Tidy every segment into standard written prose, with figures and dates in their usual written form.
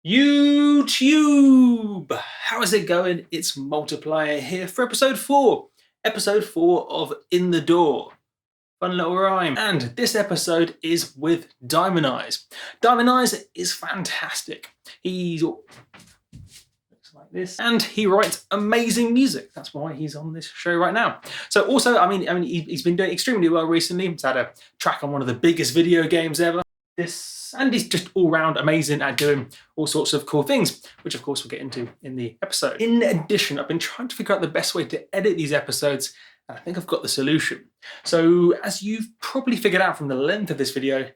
YouTube! How is it going? It's Multiplier here for episode 4. Episode 4 of In the DAW. Fun little rhyme. And this episode is with Diamond Eyes. Diamond Eyes is fantastic. He's looks like this, and he writes amazing music. That's why he's on this show right now. So also, I mean, he's been doing extremely well recently. He's had a track on one of the biggest video games ever. And he's just all round amazing at doing all sorts of cool things, which of course we'll get into in the episode. In addition, I've been trying to figure out the best way to edit these episodes, and I think I've got the solution. So as you've probably figured out from the length of this video,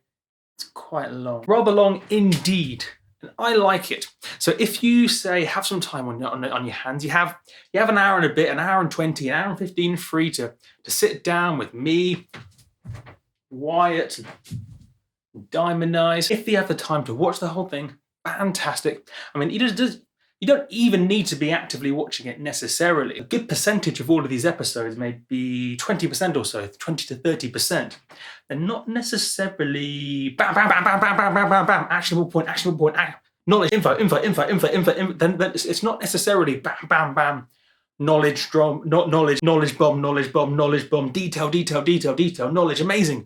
it's quite long, rather long indeed, and I like it. So if you say have some time on your hands, you have an hour and a bit, an hour and 20, an hour and 15 free to sit down with me, Wyatt, Diamond Eyes. If you have the time to watch the whole thing, fantastic. I mean, you don't even need to be actively watching it necessarily. A good percentage of all of these episodes, maybe 20% or so, 20 to 30%, they're not necessarily bam, bam, bam, bam, bam, bam, bam, bam, bam, actionable point, knowledge, info. Then it's not necessarily bam, bam, bam, knowledge bomb, detail, knowledge, amazing.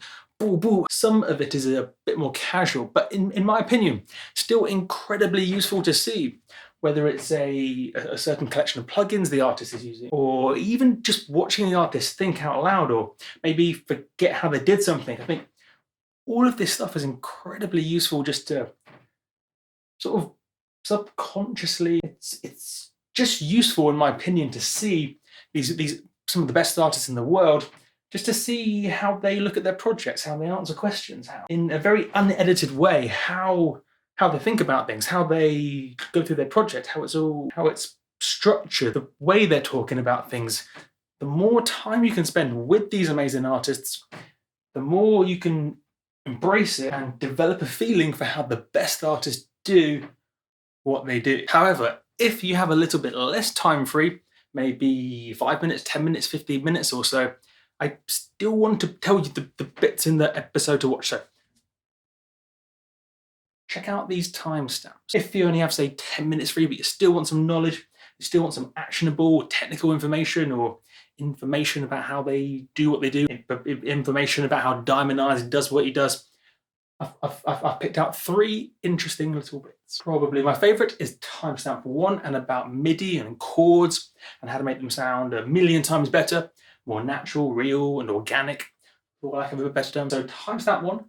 Some of it is a bit more casual, but in my opinion, still incredibly useful to see, whether it's a certain collection of plugins the artist is using, or even just watching the artist think out loud, or maybe forget how they did something. I think all of this stuff is incredibly useful just to sort of subconsciously, it's just useful in my opinion to see these some of the best artists in the world, just to see how they look at their projects, how they answer questions, how in a very unedited way, how they think about things, how they go through their project, how it's structured, the way they're talking about things. The more time you can spend with these amazing artists, the more you can embrace it and develop a feeling for how the best artists do what they do. However, if you have a little bit less time free, maybe 5 minutes, 10 minutes, 15 minutes or so, I still want to tell you the bits in the episode to watch. So check out these timestamps. If you only have, say, 10 minutes free, but you still want some knowledge, you still want some actionable technical information, or information about how they do what they do, information about how Diamond Eyes does what he does, I've picked out 3 interesting little bits. Probably my favorite is timestamp 1, and about MIDI and chords and how to make them sound a million times better, more natural, real, and organic, for lack of a better term. So timestamp 1,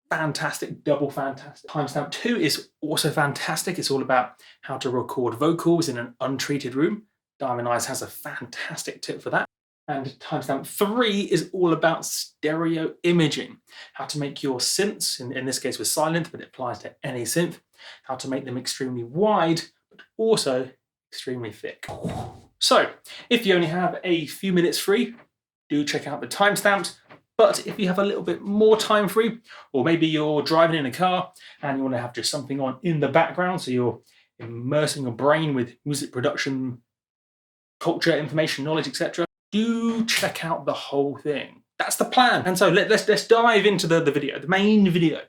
fantastic, double fantastic. Timestamp 2 is also fantastic. It's all about how to record vocals in an untreated room. Diamond Eyes has a fantastic tip for that. And timestamp 3 is all about stereo imaging, how to make your synths, in this case with Silent, but it applies to any synth, how to make them extremely wide, but also extremely thick. So, if you only have a few minutes free, do check out the timestamps. But if you have a little bit more time free, or maybe you're driving in a car and you want to have just something on in the background, so you're immersing your brain with music production, culture, information, knowledge, etc., do check out the whole thing. That's the plan. And so let's dive into the video, the main video.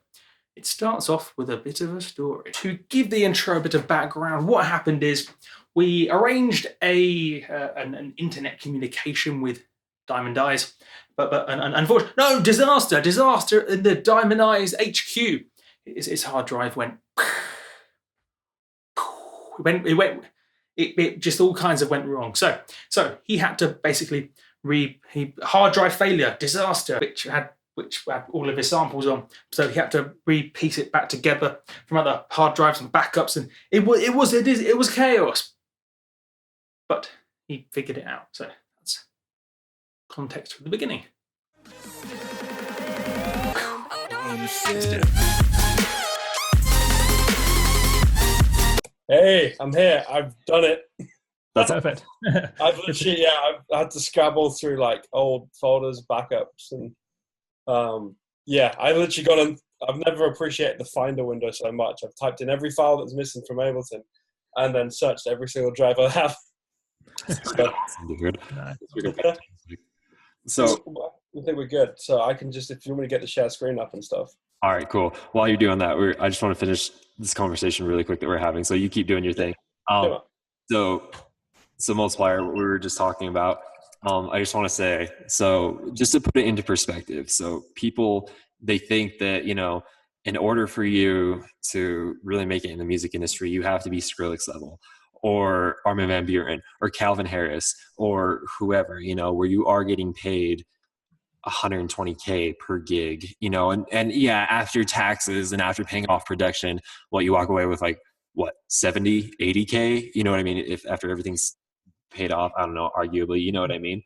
It starts off with a bit of a story. To give the intro a bit of background, what happened is we arranged an internet communication with Diamond Eyes, but unfortunately, no, disaster in the Diamond Eyes HQ. His hard drive went. It just all kinds of went wrong. So he had to basically hard drive failure, disaster, which had all of his samples on. So he had to re-piece it back together from other hard drives and backups, and it was chaos. But he figured it out. So that's context from the beginning. Hey, I'm here. I've done it. That's perfect. I've literally, I've had to scrabble through like old folders, backups, and I literally got on. I've never appreciated the Finder window so much. I've typed in every file that's missing from Ableton, and then searched every single drive I have. So I think we're good. So I can just, if you want me to get the share screen up and stuff. All right, cool. While you're doing that, I just want to finish this conversation really quick that we're having. So you keep doing your thing. Come on. So multiplier, what we were just talking about. I just want to say, so just to put it into perspective, so people, they think that, you know, in order for you to really make it in the music industry, you have to be Skrillex level or Armin van Buuren or Calvin Harris or whoever, you know, where you are getting paid 120K per gig, you know, and yeah, after taxes and after paying off production, what you walk away with like what 70, 80K, you know what I mean? If after everything's paid off, I don't know, arguably, you know what I mean?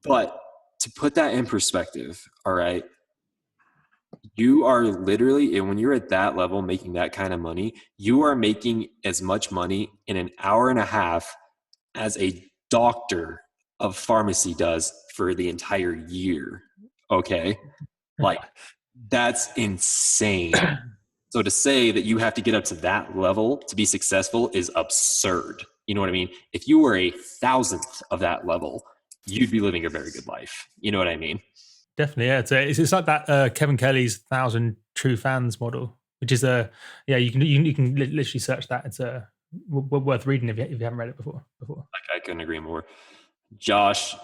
But to put that in perspective, all right, you are literally, and when you're at that level making that kind of money, you are making as much money in an hour and a half as a doctor of pharmacy does for the entire year. Okay. Like, that's insane. So to say that you have to get up to that level to be successful is absurd. You know what I mean? If you were a thousandth of that level, you'd be living a very good life. You know what I mean? Definitely, yeah. It's like that Kevin Kelly's 1,000 True Fans model, which is you can literally search that. It's worth reading if you haven't read it before. I couldn't agree more. Josh,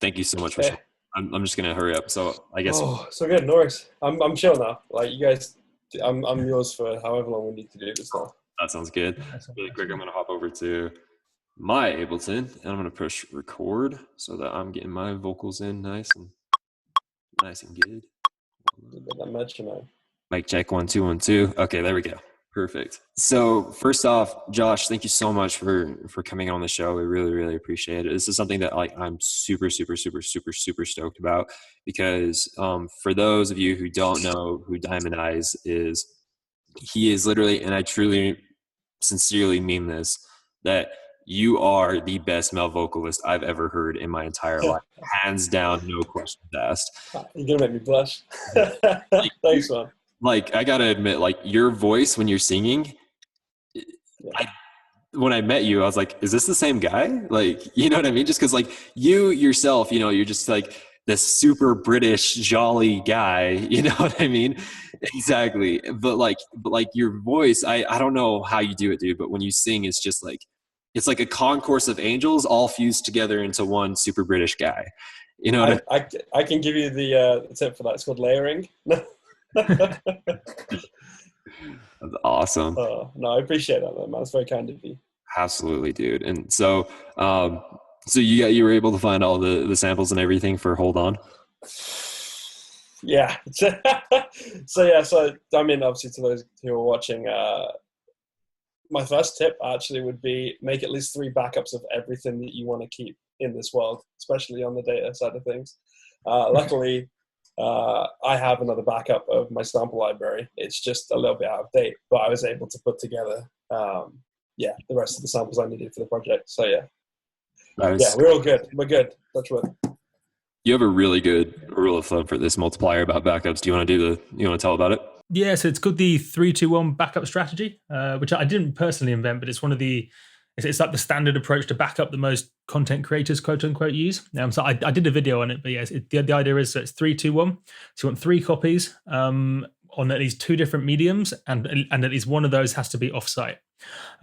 thank you so much for sharing. I'm just gonna hurry up. So I guess. Oh, so good, Norris. I'm chill now. Like you guys, I'm yours for however long we need to do this now. That sounds good. Really quick, I'm gonna hop over to my Ableton and I'm gonna push record so that I'm getting my vocals in nice and good. That much, you know. Mic check 1 2 1 2. Okay, there we go. Perfect. So first off, Josh, thank you so much for coming on the show. We really appreciate it. This is something that like I'm super stoked about because for those of you who don't know who Diamond Eyes is, he is literally, and I truly sincerely mean this, that you are the best male vocalist I've ever heard in my entire life. Hands down, no questions asked. You're gonna make me blush. Thanks, man. Like, I gotta admit, like, your voice when you're singing, when I met you, I was like, is this the same guy? Like, you know what I mean? Just because, like, you yourself, you know, you're just like this super British, jolly guy, you know what I mean? Exactly. But like your voice, I don't know how you do it, dude, but when you sing, it's just like, it's like a concourse of angels all fused together into one super British guy. You know what I can give you the tip for that. It's called layering. That's awesome. No, I appreciate that, man. That's very kind of you. Absolutely, dude. And so, so you were able to find all the samples and everything for Hold On? Yeah. So I mean, obviously, to those who are watching, my first tip actually would be make at least 3 backups of everything that you want to keep in this world, especially on the data side of things. Luckily, I have another backup of my sample library. It's just a little bit out of date, but I was able to put together, the rest of the samples I needed for the project. So yeah, we're all good. We're good. That's what. You have a really good rule of thumb for this multiplier about backups. Do you want to tell about it? Yeah, so it's called the 3-2-1 backup strategy, which I didn't personally invent, but it's one of it's like the standard approach to backup that most content creators, quote unquote, use. So I did a video on it, but yes, the idea is, so it's 3-2-1. So you want 3 copies on at least 2 different mediums, and at least one of those has to be offsite.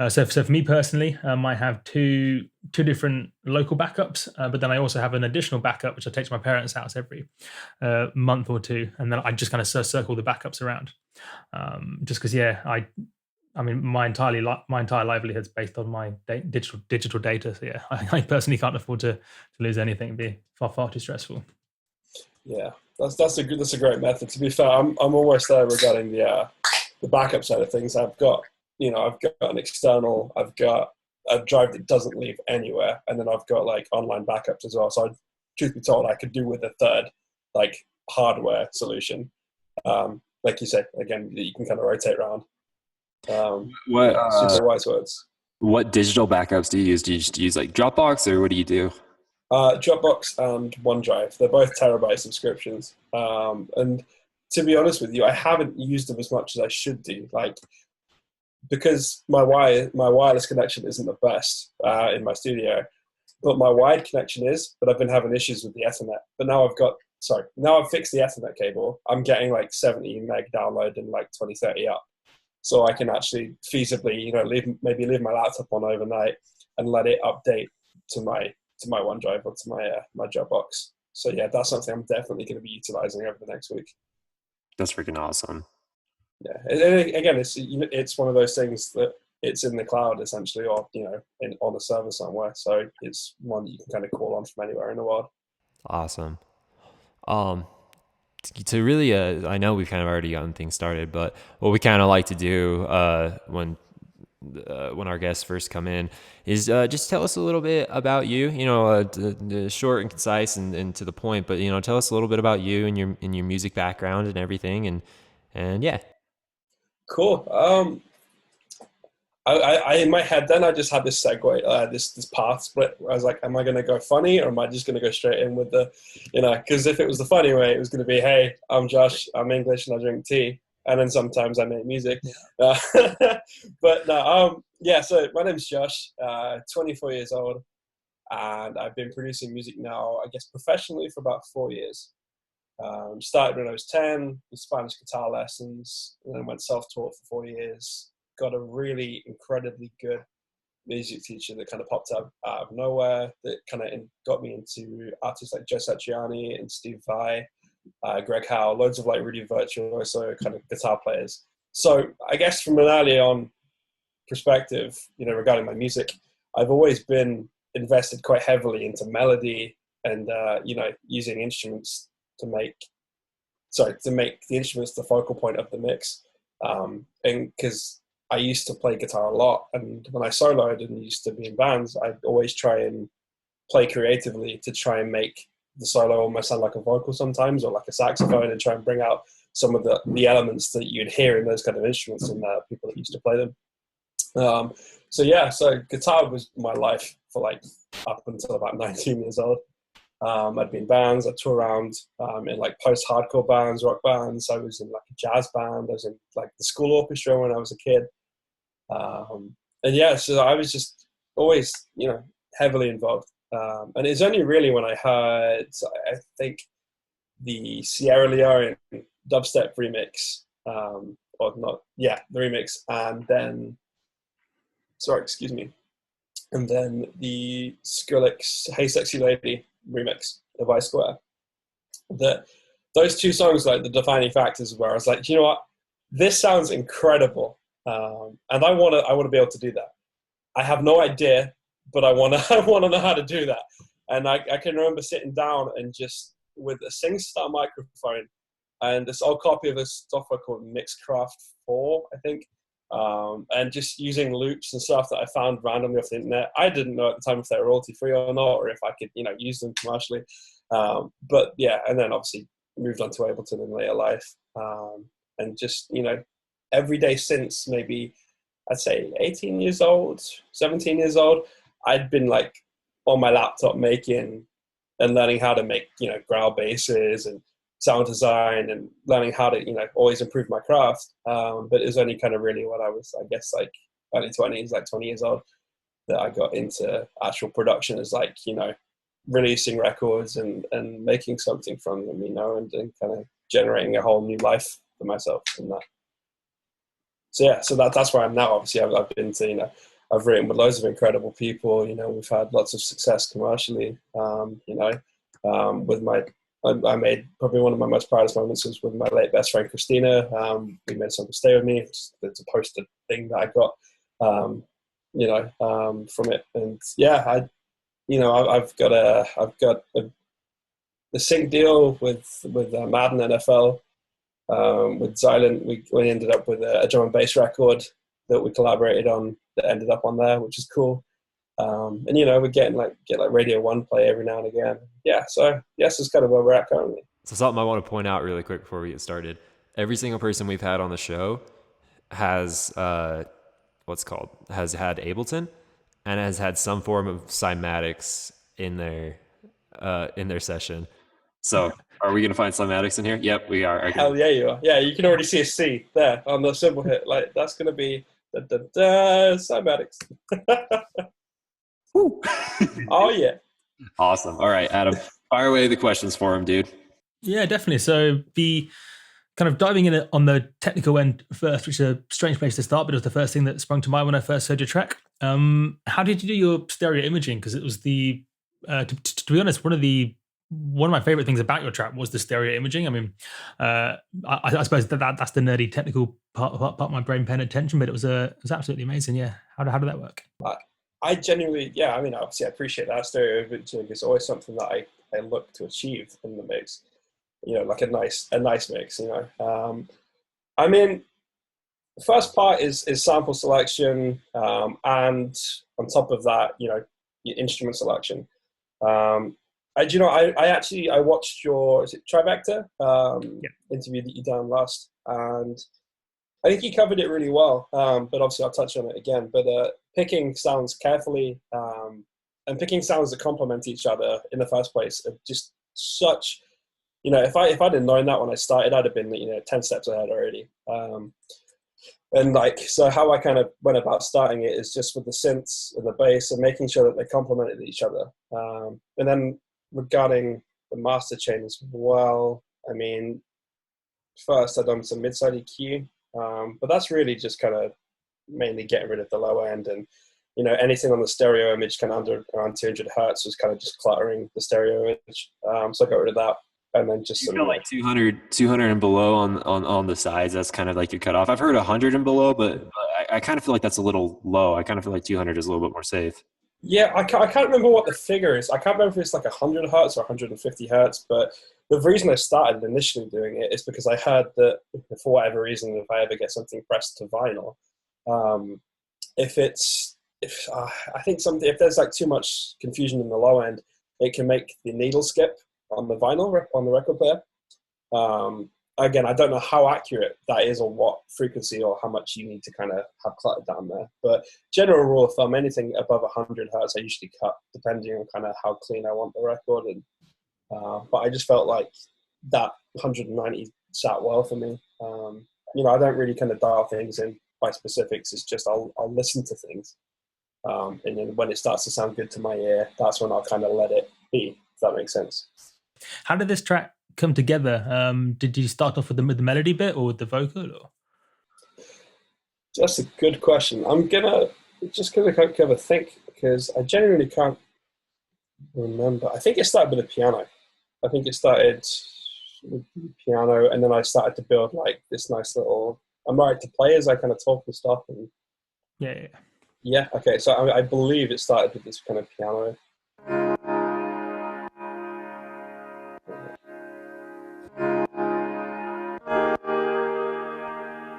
So for me personally, I have two different local backups, but then I also have an additional backup which I take to my parents' house every month or 2, and then I just kind of circle the backups around. Just because, I mean, my entire livelihood's based on my digital data. So yeah, I personally can't afford to lose anything. It'd be far too stressful. Yeah, that's a great method. To be fair, I'm almost there regarding the backup side of things. I've got an external, I've got a drive that doesn't leave anywhere, and then I've got like online backups as well. So truth be told, I could do with a third like hardware solution. Like you said, again, you can kind of rotate around. Super wise words. What digital backups do you use? Do you just use like Dropbox, or what do you do? Dropbox and OneDrive. They're both terabyte subscriptions. And to be honest with you, I haven't used them as much as I should do. Like, because my wireless connection isn't the best in my studio, but my wired connection is. But I've been having issues with the Ethernet. But now I've got now I've fixed the Ethernet cable. I'm getting like 70 meg download and like 2030 up. So I can actually feasibly, you know, maybe leave my laptop on overnight and let it update to my OneDrive or to my Dropbox. So yeah, that's something I'm definitely going to be utilizing over the next week. That's freaking awesome. Yeah, and again, it's one of those things that it's in the cloud essentially, or you know, on a server somewhere. So it's one that you can kind of call on from anywhere in the world. Awesome. To really, I know we've kind of already gotten things started, but what we kind of like to do when our guests first come in is just tell us a little bit about you. You know, short and concise and to the point. But you know, tell us a little bit about you and your music background and everything. And yeah. Cool. I in my head then I just had this segue, this path split. Where I was like, am I going to go funny or am I just going to go straight in with the, you know, because if it was the funny way, it was going to be, hey, I'm Josh, I'm English and I drink tea. And then sometimes I make music. Yeah. But no, yeah, so my name's Josh, 24 years old. And I've been producing music now, I guess, professionally for about 4 years. Started when I was 10 with Spanish guitar lessons, and then went self-taught for 4 years. Got a really incredibly good music teacher that kind of popped up out of nowhere that kind of got me into artists like Joe Satriani and Steve Vai, Greg Howe, loads of like really virtuoso kind of guitar players. So I guess from an early on perspective, you know, regarding my music, I've always been invested quite heavily into melody and, you know, using instruments to make the instruments the focal point of the mix. And because I used to play guitar a lot, and when I soloed and used to be in bands, I'd always try and play creatively to try and make the solo almost sound like a vocal sometimes, or like a saxophone, and try and bring out some of the elements that you'd hear in those kind of instruments and people that used to play them. So guitar was my life for like up until about 19 years old. I'd been in bands, I'd tour around in like post-hardcore bands, rock bands. I was in like a jazz band. I was in like the school orchestra when I was a kid. And yeah, so I was just always, you know, heavily involved. And it's only really when I heard, I think, the Sierra Leone dubstep remix, the remix, and then, and then the Skrillex Hey Sexy Lady remix of I Square. Those two songs, like the defining factors where I was like, you know what, this sounds incredible. And I want to be able to do that. I have no idea, but I want to know how to do that. And I can remember sitting down and just with a SingStar microphone and this old copy of a software called Mixcraft 4, I think, and just using loops and stuff that I found randomly off the internet. I didn't know at the time if they were royalty free or not, or if I could, you know, use them commercially. But yeah, and then obviously moved on to Ableton in later life, and just, you know, every day since maybe I'd say 18 years old, 17 years old, I'd been like on my laptop making and learning how to make, you know, growl basses and sound design and learning how to, you know, always improve my craft. But it was only kind of really when I was, I guess, like early 20s, like 20 years old, that I got into actual production as like, you know, releasing records and making something from them, you know, and kind of generating a whole new life for myself from that. So yeah, so that's where I'm now. Obviously, I've been to, you know, I've written with loads of incredible people. You know, we've had lots of success commercially. You know, with I made probably one of my most proudest moments was with my late best friend Christina. We made a song to Stay With Me. It's a posted thing that I got, you know, from it. And yeah, I've got a sync deal with Madden NFL. With Xylent, we ended up with a drum and bass record that we collaborated on that ended up on there, which is cool. And you know, we're get like Radio 1 play every now and again. Yeah, so yes, it's kind of where we're at currently. So something I want to point out really quick before we get started: every single person we've had on the show has has had Ableton and has had some form of cymatics in their session. So are we going to find cymatics in here? Yep, we are. Okay. Hell yeah, you are. Yeah, you can already see a C there on the cymbal hit. Like, that's going to be cymatics. Oh, yeah. Awesome. All right, Adam, fire away the questions for him, dude. Yeah, definitely. So the kind of diving in on the technical end first, which is a strange place to start, but it was the first thing that sprung to mind when I first heard your track. How did you do your stereo imaging? Because it was to be honest, one of my favorite things about your track was the stereo imaging. I mean, I suppose that's the nerdy technical part of my brain paying attention, but it was absolutely amazing. Yeah, how did that work? I genuinely, yeah, I mean, obviously I appreciate that. Stereo imaging is always something that I look to achieve in the mix, like a nice mix, I mean, the first part is sample selection, and on top of that, your instrument selection. I watched your, is it Trivector interview that you done last, and I think you covered it really well, but obviously I'll touch on it again. But picking sounds carefully, and picking sounds that complement each other in the first place are just such, if I'd have known that when I started, I'd have been 10 steps ahead already. And so how I kind of went about starting it is just with the synths and the bass and making sure that they complemented each other. And then regarding the master chain as well, I mean, first I've done some mid-side EQ, but that's really just kind of mainly getting rid of the low end, and anything on the stereo image kind of under around 200 hertz was kind of just cluttering the stereo image. So I got rid of that. And then just some, like 200 and below on the sides. That's kind of like your cutoff. I've heard 100 and below, but I kind of feel like that's a little low. I kind of feel like 200 is a little bit more safe. Yeah, I can't remember what the figure is. I can't remember if it's like 100 hertz or 150 hertz. But the reason I started initially doing it is because I heard that for whatever reason, if I ever get something pressed to vinyl, if there's like too much confusion in the low end, it can make the needle skip on the vinyl, on the record player. Again, I don't know how accurate that is or what frequency or how much you need to kind of have cluttered down there. But general rule of thumb, anything above 100 hertz, I usually cut depending on kind of how clean I want the record. And but I just felt like that 190 sat well for me. I don't really kind of dial things in by specifics. It's just I'll listen to things. And then when it starts to sound good to my ear, that's when I'll kind of let it be, if that makes sense. How did this track come together? Did you start off with the melody bit or with the vocal? Or? That's a good question. I'm gonna have a think because I genuinely can't remember. I think it started with the piano. I think it started with the piano, and then I started to build like this nice little. I'm right to play as I kind of talk and stuff. And yeah. Okay, so I believe it started with this kind of piano.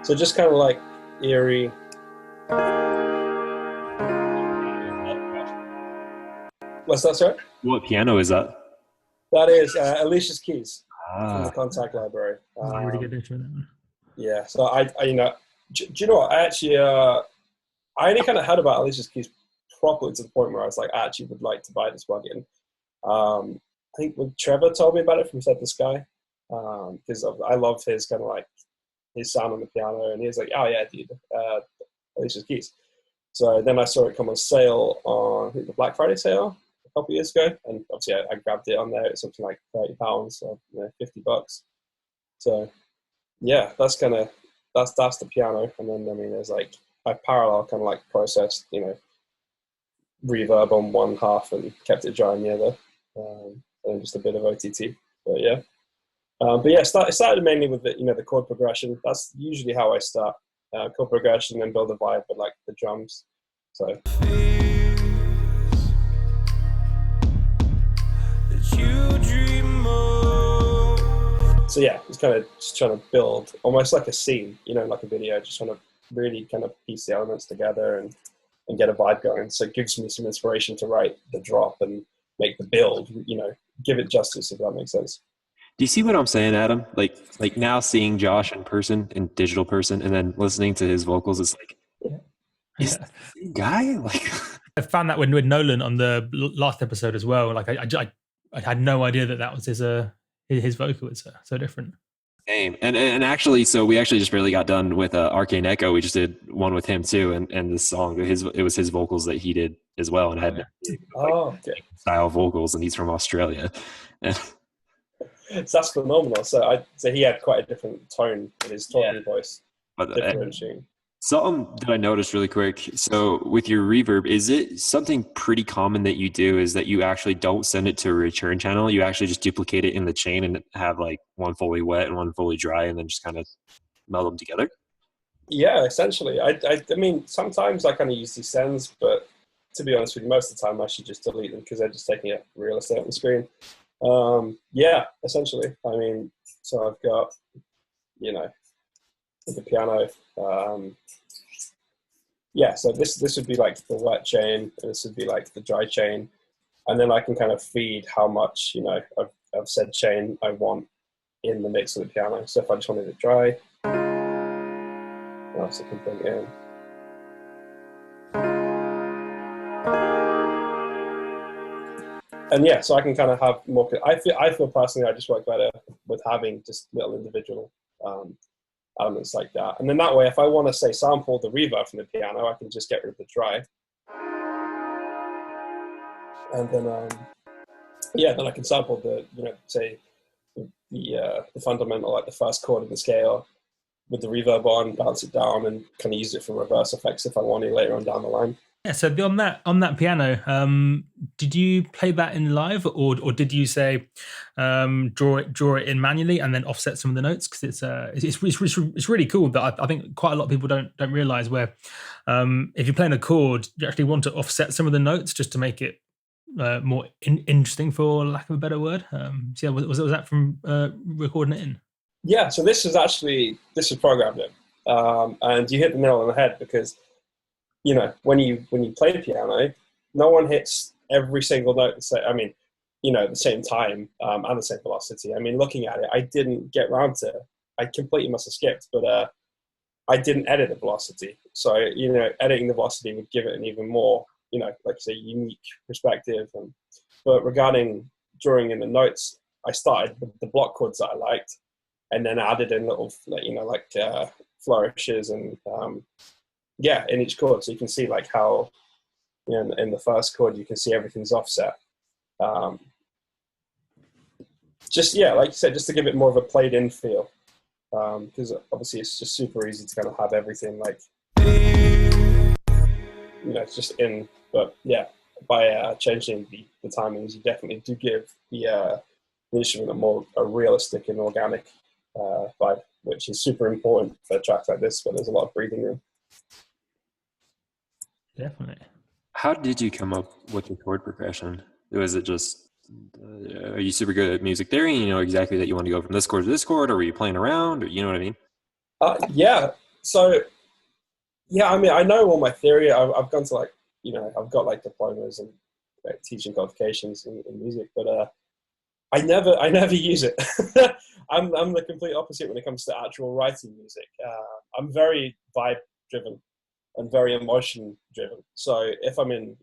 So just kind of like eerie. What's that, sorry? What piano is that? That is Alicia's Keys from the Contact Library. Really good instrument. Yeah, so I do you know what? I actually, I only kind of heard about Alicia's Keys properly to the point where I was like, I actually would like to buy this plugin. I think when Trevor told me about it from Set the Sky, because I love his kind of like his sound on the piano, and he was like, oh yeah, dude, Alicia's Keys. So then I saw it come on sale on, I think, the Black Friday sale a couple of years ago, and obviously I grabbed it on there. It's something like £30 or $50. So yeah, that's the piano, and then I mean there's like I parallel kind of like processed reverb on one half and kept it dry on the other, and just a bit of OTT. But yeah. It started mainly with the chord progression. That's usually how I start. Chord progression and build a vibe with like the drums. So yeah, it's kind of just trying to build almost like a scene, like a video, just trying to really kind of piece the elements together and get a vibe going. So it gives me some inspiration to write the drop and make the build, give it justice, if that makes sense. Do you see what I'm saying, Adam? Like now seeing Josh in person, in digital person, and then listening to his vocals, it's like, is the same guy? Like, I found that with Nolan on the last episode as well. Like I had no idea that was his vocal. It's so different. Same. And actually, so we actually just barely got done with Arcane Echo. We just did one with him too, and this song, it was his vocals that he did as well, and I had okay. style vocals, and he's from Australia. So that's phenomenal. So he had quite a different tone in his talking voice, But differentiating. something that I noticed really quick. So with your reverb, is it something pretty common that you do is that you actually don't send it to a return channel? You actually just duplicate it in the chain and have like one fully wet and one fully dry and then just kind of meld them together? Yeah, essentially. I mean, sometimes I kind of use these sends, but to be honest with you, most of the time I should just delete them because they're just taking up real estate on the screen. Yeah, essentially. I mean, so I've got, the piano. Yeah, so this would be like the wet chain, and this would be like the dry chain, and then I can kind of feed how much of said chain I want in the mix of the piano. So if I just wanted it dry, I can bring it in. And yeah, so I can kind of have more. I feel personally, I just work better with having just little individual elements like that. And then that way, if I want to say sample the reverb from the piano, I can just get rid of the dry. And then, then I can sample the, say the fundamental, like the first chord of the scale with the reverb on, bounce it down, and kind of use it for reverse effects if I want to later on down the line. Yeah, so on that piano, did you play that in live, or did you say draw it in manually and then offset some of the notes? Because it's really cool that I think quite a lot of people don't realize where if you're playing a chord, you actually want to offset some of the notes just to make it more interesting, for lack of a better word. So yeah, was that from recording it in? Yeah, so this is programmed in, and you hit the nail on the head because. When you play the piano, no one hits every single note at the same time and the same velocity. I mean, looking at it, I didn't get round to. I completely must have skipped, but I didn't edit the velocity. So editing the velocity would give it an even more, like I say, unique perspective. But regarding drawing in the notes, I started with the block chords that I liked, and then added in little, flourishes and. In each chord, so you can see like how, in the first chord you can see everything's offset. Like you said, just to give it more of a played-in feel, because obviously it's just super easy to kind of have everything like, it's just in. But yeah, by changing the timings, you definitely do give the instrument a realistic and organic vibe, which is super important for tracks like this where there's a lot of breathing room. Definitely. How did you come up with the chord progression? Was it just, are you super good at music theory and you know exactly that you want to go from this chord to this chord, or were you playing around, or you know what I mean? Yeah. So, yeah, I mean, I know all my theory. I've gone to I've got like diplomas and teaching qualifications in music, but I never use it. I'm the complete opposite when it comes to actual writing music. I'm very vibe driven and very emotion driven. So if I'm in,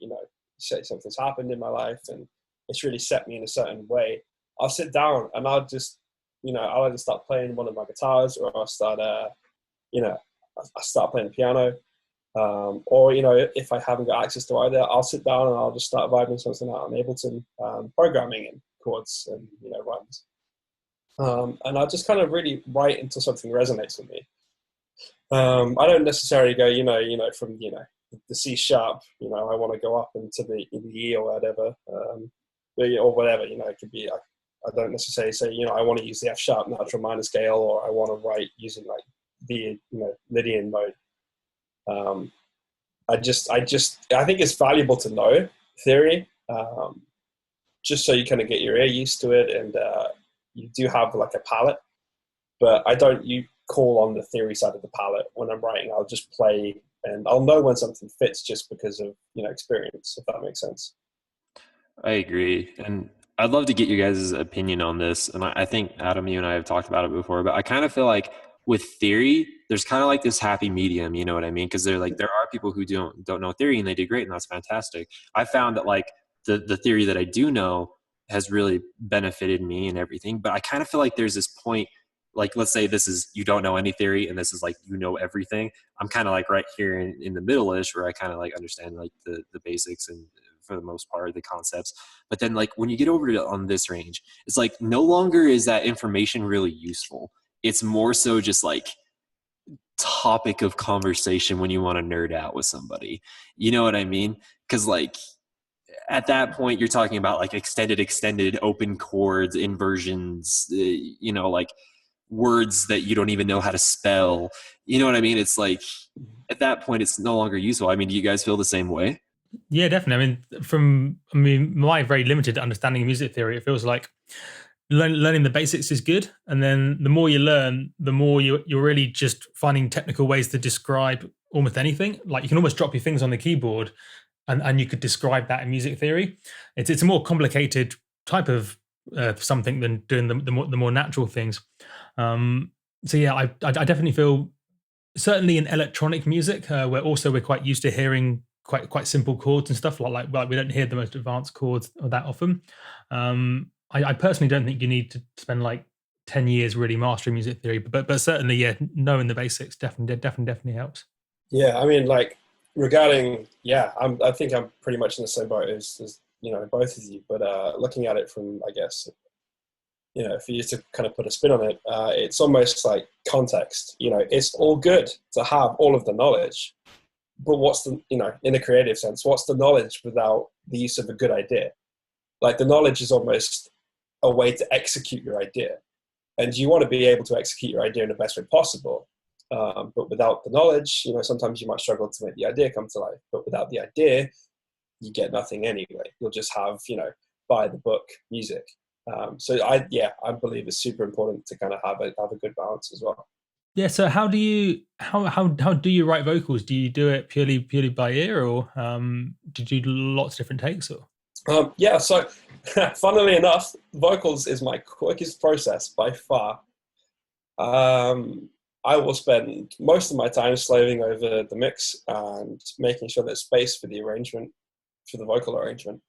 say something's happened in my life and it's really set me in a certain way, I'll sit down and I'll just, I'll either start playing one of my guitars, or I'll start, I start playing the piano. Or, if I haven't got access to either, I'll sit down and I'll just start vibing something out on Ableton, programming in chords and, runs. And I'll just kind of really write until something resonates with me. I don't necessarily go, from, the C sharp, I want to go up into the E or whatever, or whatever, it could be, I don't necessarily say, I want to use the F sharp natural minor scale, or I want to write using like the, Lydian mode. I think it's valuable to know theory, just so you kind of get your ear used to it, and you do have like a palette, but I don't call on the theory side of the palette when I'm writing. I'll just play and I'll know when something fits just because of, experience, if that makes sense. I agree. And I'd love to get you guys' opinion on this. And I think, Adam, you and I have talked about it before, but I kind of feel like with theory, there's kind of like this happy medium, you know what I mean? Because there are people who don't know theory and they do great, and that's fantastic. I found that like the theory that I do know has really benefited me and everything. But I kind of feel like there's this point, like, let's say this is, you don't know any theory and this is like, everything. I'm kind of like right here in the middle-ish, where I kind of like understand like the basics and for the most part, the concepts. But then like when you get over to on this range, it's like no longer is that information really useful. It's more so just like topic of conversation when you want to nerd out with somebody. You know what I mean? Because like at that point you're talking about like extended open chords, inversions, you know, like words that you don't even know how to spell. You know what I mean? It's like at that point it's no longer useful. I mean, do you guys feel the same way? Yeah, definitely. I mean, my very limited understanding of music theory, it feels like learning the basics is good, and then the more you learn, the more you're really just finding technical ways to describe almost anything. Like you can almost drop your fingers on the keyboard, and you could describe that in music theory. It's a more complicated type of something than doing the more natural things. So yeah, I definitely feel, certainly in electronic music, where also we're quite used to hearing quite simple chords and stuff like we don't hear the most advanced chords that often. I personally don't think you need to spend like 10 years really mastering music theory, but certainly, yeah, knowing the basics definitely helps. Yeah, I mean, like regarding, yeah, I think I'm pretty much in the same boat as you know, both of you. But looking at it from, I guess, you know, if you used to kind of put a spin on it, it's almost like context. You know, it's all good to have all of the knowledge, but what's the, you know, in a creative sense, what's the knowledge without the use of a good idea? Like the knowledge is almost a way to execute your idea, and you want to be able to execute your idea in the best way possible. But without the knowledge, you know, sometimes you might struggle to make the idea come to life. But without the idea, you get nothing anyway. You'll just have, you know, by the book music. So I believe it's super important to kind of have a good balance as well. Yeah. So how do you write vocals? Do you do it purely by ear, or did you do lots of different takes? Or yeah. So funnily enough, vocals is my quickest process by far. I will spend most of my time slaving over the mix and making sure there's space for the arrangement, for the vocal arrangement.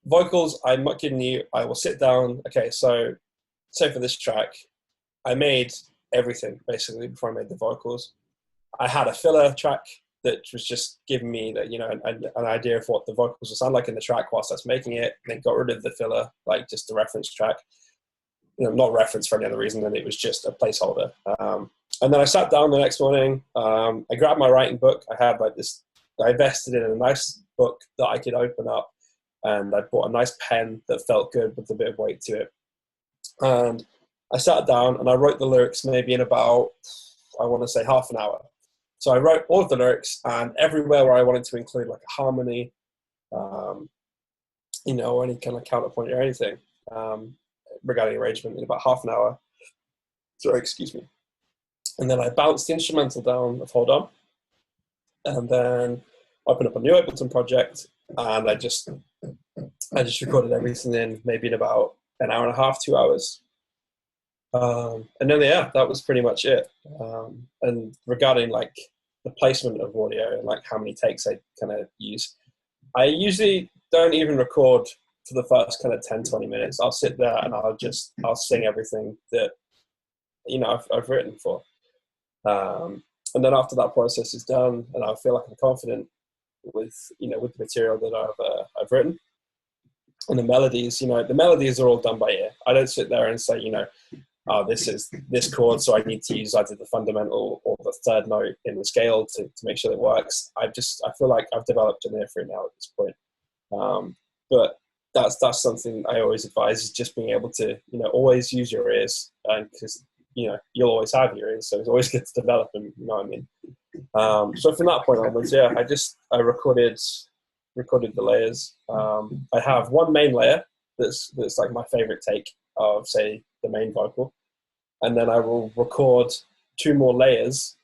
Vocals, I'm not kidding you, I will sit down. Okay, so say for this track, I made everything basically before I made the vocals. I had a filler track that was just giving me that, you know, an idea of what the vocals will sound like in the track whilst I was making it, and then got rid of the filler, like just the reference track. You know, not reference for any other reason than it was just a placeholder. And then I sat down the next morning. I grabbed my writing book. I had like this, I invested in a nice book that I could open up, and I bought a nice pen that felt good with a bit of weight to it. And I sat down and I wrote the lyrics maybe in about, I want to say half an hour. So I wrote all of the lyrics, and everywhere where I wanted to include like a harmony, you know, or any kind of counterpoint or anything, regarding arrangement, in about half an hour. Sorry, excuse me. And then I bounced the instrumental down of Hold On, and then opened up a new Ableton project, and I just recorded everything in maybe in about an hour and a half, 2 hours. And then, yeah, that was pretty much it. And regarding like the placement of audio and like how many takes I kind of use, I usually don't even record for the first kind of 10, 20 minutes. I'll sit there and I'll sing everything that, you know, I've written for. And then after that process is done and I feel like I'm confident with, you know, with the material that I've written, and the melodies, you know, the melodies are all done by ear. I don't sit there and say, you know, oh, this is this chord, so I need to use either the fundamental or the third note in the scale to make sure it works. I feel like I've developed an ear for it now at this point. But that's something I always advise, is just being able to, you know, always use your ears, because, you know, you'll always have your ears, so it's always good to develop them, you know what I mean? So from that point onwards, yeah, I recorded the layers. I have one main layer that's like my favorite take of, say, the main vocal, and then I will record 2 more layers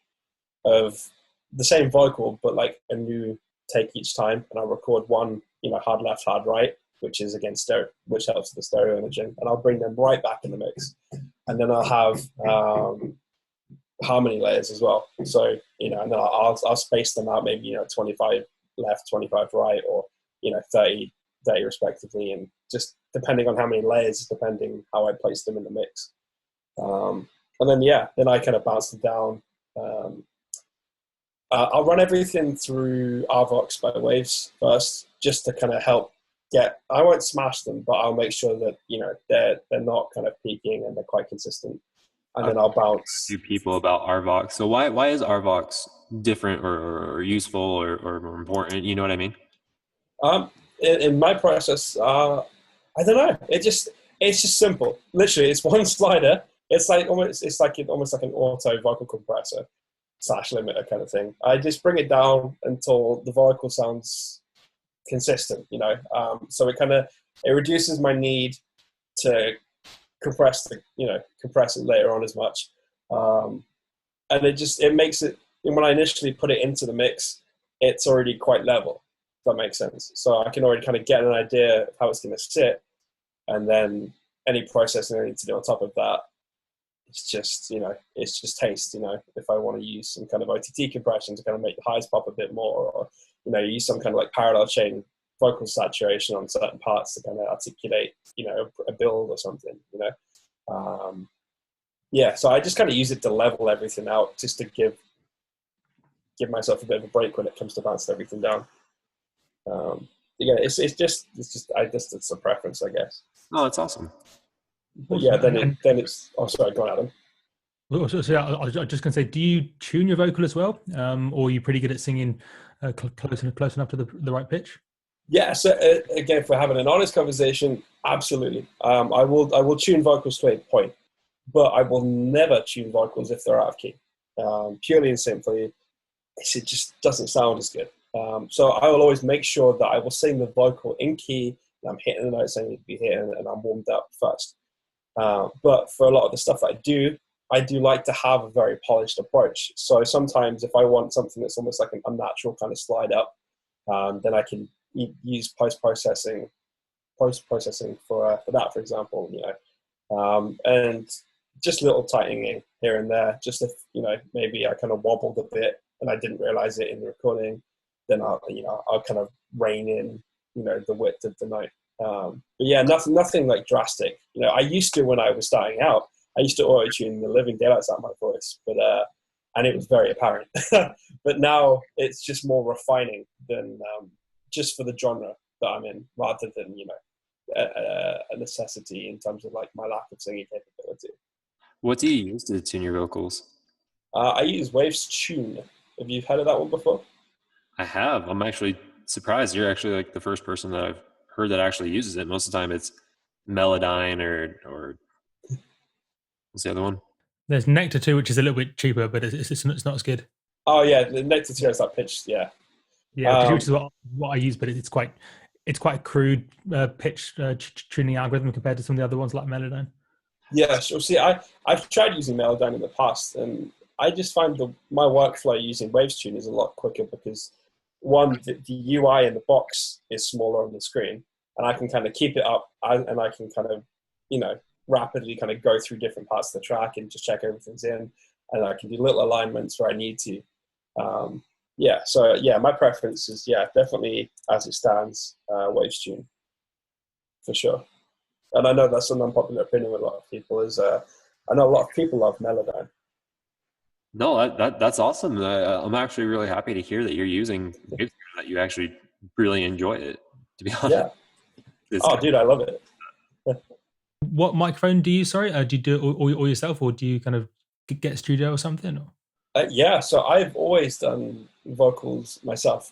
of the same vocal but like a new take each time, and I'll record one, you know, hard left, hard right, which is again stereo, which helps the stereo imaging, and I'll bring them right back in the mix, and then I'll have harmony layers as well. So, you know, and then I'll space them out, maybe, you know, 25 left, 25 right, or, you know, 30 respectively, and just depending on how many layers, depending how I place them in the mix. And then, yeah, then I kind of bounce them down. I'll run everything through RVox by Waves first, just to kind of help I won't smash them, but I'll make sure that, you know, they're not kind of peaking and they're quite consistent. And then I'll bounce. To people about RVox. So why is RVox different or useful or more important? You know what I mean? In my process, I don't know. It's just simple. Literally, it's one slider. It's almost like an auto vocal compressor / limiter kind of thing. I just bring it down until the vocal sounds consistent, you know. So it reduces my need to compress it later on as much. And it makes it, when I initially put it into the mix, it's already quite level. If that makes sense. So I can already kind of get an idea of how it's going to sit, and then any processing I need to do on top of that, it's just taste. You know, if I want to use some kind of OTT compression to kind of make the highs pop a bit more, or, you know, use some kind of like parallel chain vocal saturation on certain parts to kind of articulate, you know, a build or something, you know. Yeah, so I just kind of use it to level everything out, just to give myself a bit of a break when it comes to bouncing everything down. Yeah, it's just it's a preference, I guess. Oh, that's awesome. But yeah, then it's. Oh, sorry, go on, Adam. So yeah, I was just going to say, do you tune your vocal as well, or are you pretty good at singing close enough to the right pitch? Yeah. So again, if we're having an honest conversation, absolutely. I will tune vocals to a point, but I will never tune vocals if they're out of key. Purely and simply, it just doesn't sound as good. So I will always make sure that I will sing the vocal in key, and I'm hitting the notes I need to be hitting, and I'm warmed up first. But for a lot of the stuff that I do like to have a very polished approach. So sometimes if I want something that's almost like an unnatural kind of slide up, then I can use post-processing for that, for example, you know, and just little tightening here and there, just if, you know, maybe I kind of wobbled a bit and I didn't realize it in the recording, then I'll kind of rein in, you know, the width of the note. But yeah, nothing like drastic. You know, I used to, when I was starting out, I used to auto-tune the living daylights out of my voice, but and it was very apparent. But now it's just more refining than just for the genre that I'm in, rather than, you know, a necessity in terms of like my lack of singing capability. What do you use to tune your vocals? I use Waves Tune. Have you heard of that one before? I have. I'm actually surprised. You're actually like the first person that I've heard that actually uses it. Most of the time it's Melodyne or what's the other one? There's Nectar 2, which is a little bit cheaper, but it's not as good. Oh yeah, the Nectar 2 has that pitch. Yeah. Yeah, which is what I use, but it's quite crude pitch tuning algorithm compared to some of the other ones like Melodyne. Yeah, so see, I've tried using Melodyne in the past, and I just find my workflow using Waves Tune is a lot quicker because, one, the UI in the box is smaller on the screen, and I can kind of keep it up, and I can kind of, you know, rapidly kind of go through different parts of the track and just check everything's in, and I can do little alignments where I need to. Yeah, so yeah, my preference is, yeah, definitely as it stands, Waves Tune, for sure. And I know that's an unpopular opinion with a lot of people. I know a lot of people love Melodyne. No, that's awesome. I'm actually really happy to hear that you're using Waves, that you actually really enjoy it, to be honest. Yeah. Dude, I love it. What microphone do you use? Sorry, do you do it all yourself, or do you kind of get a studio or something? Or? Yeah, so I've always done vocals myself,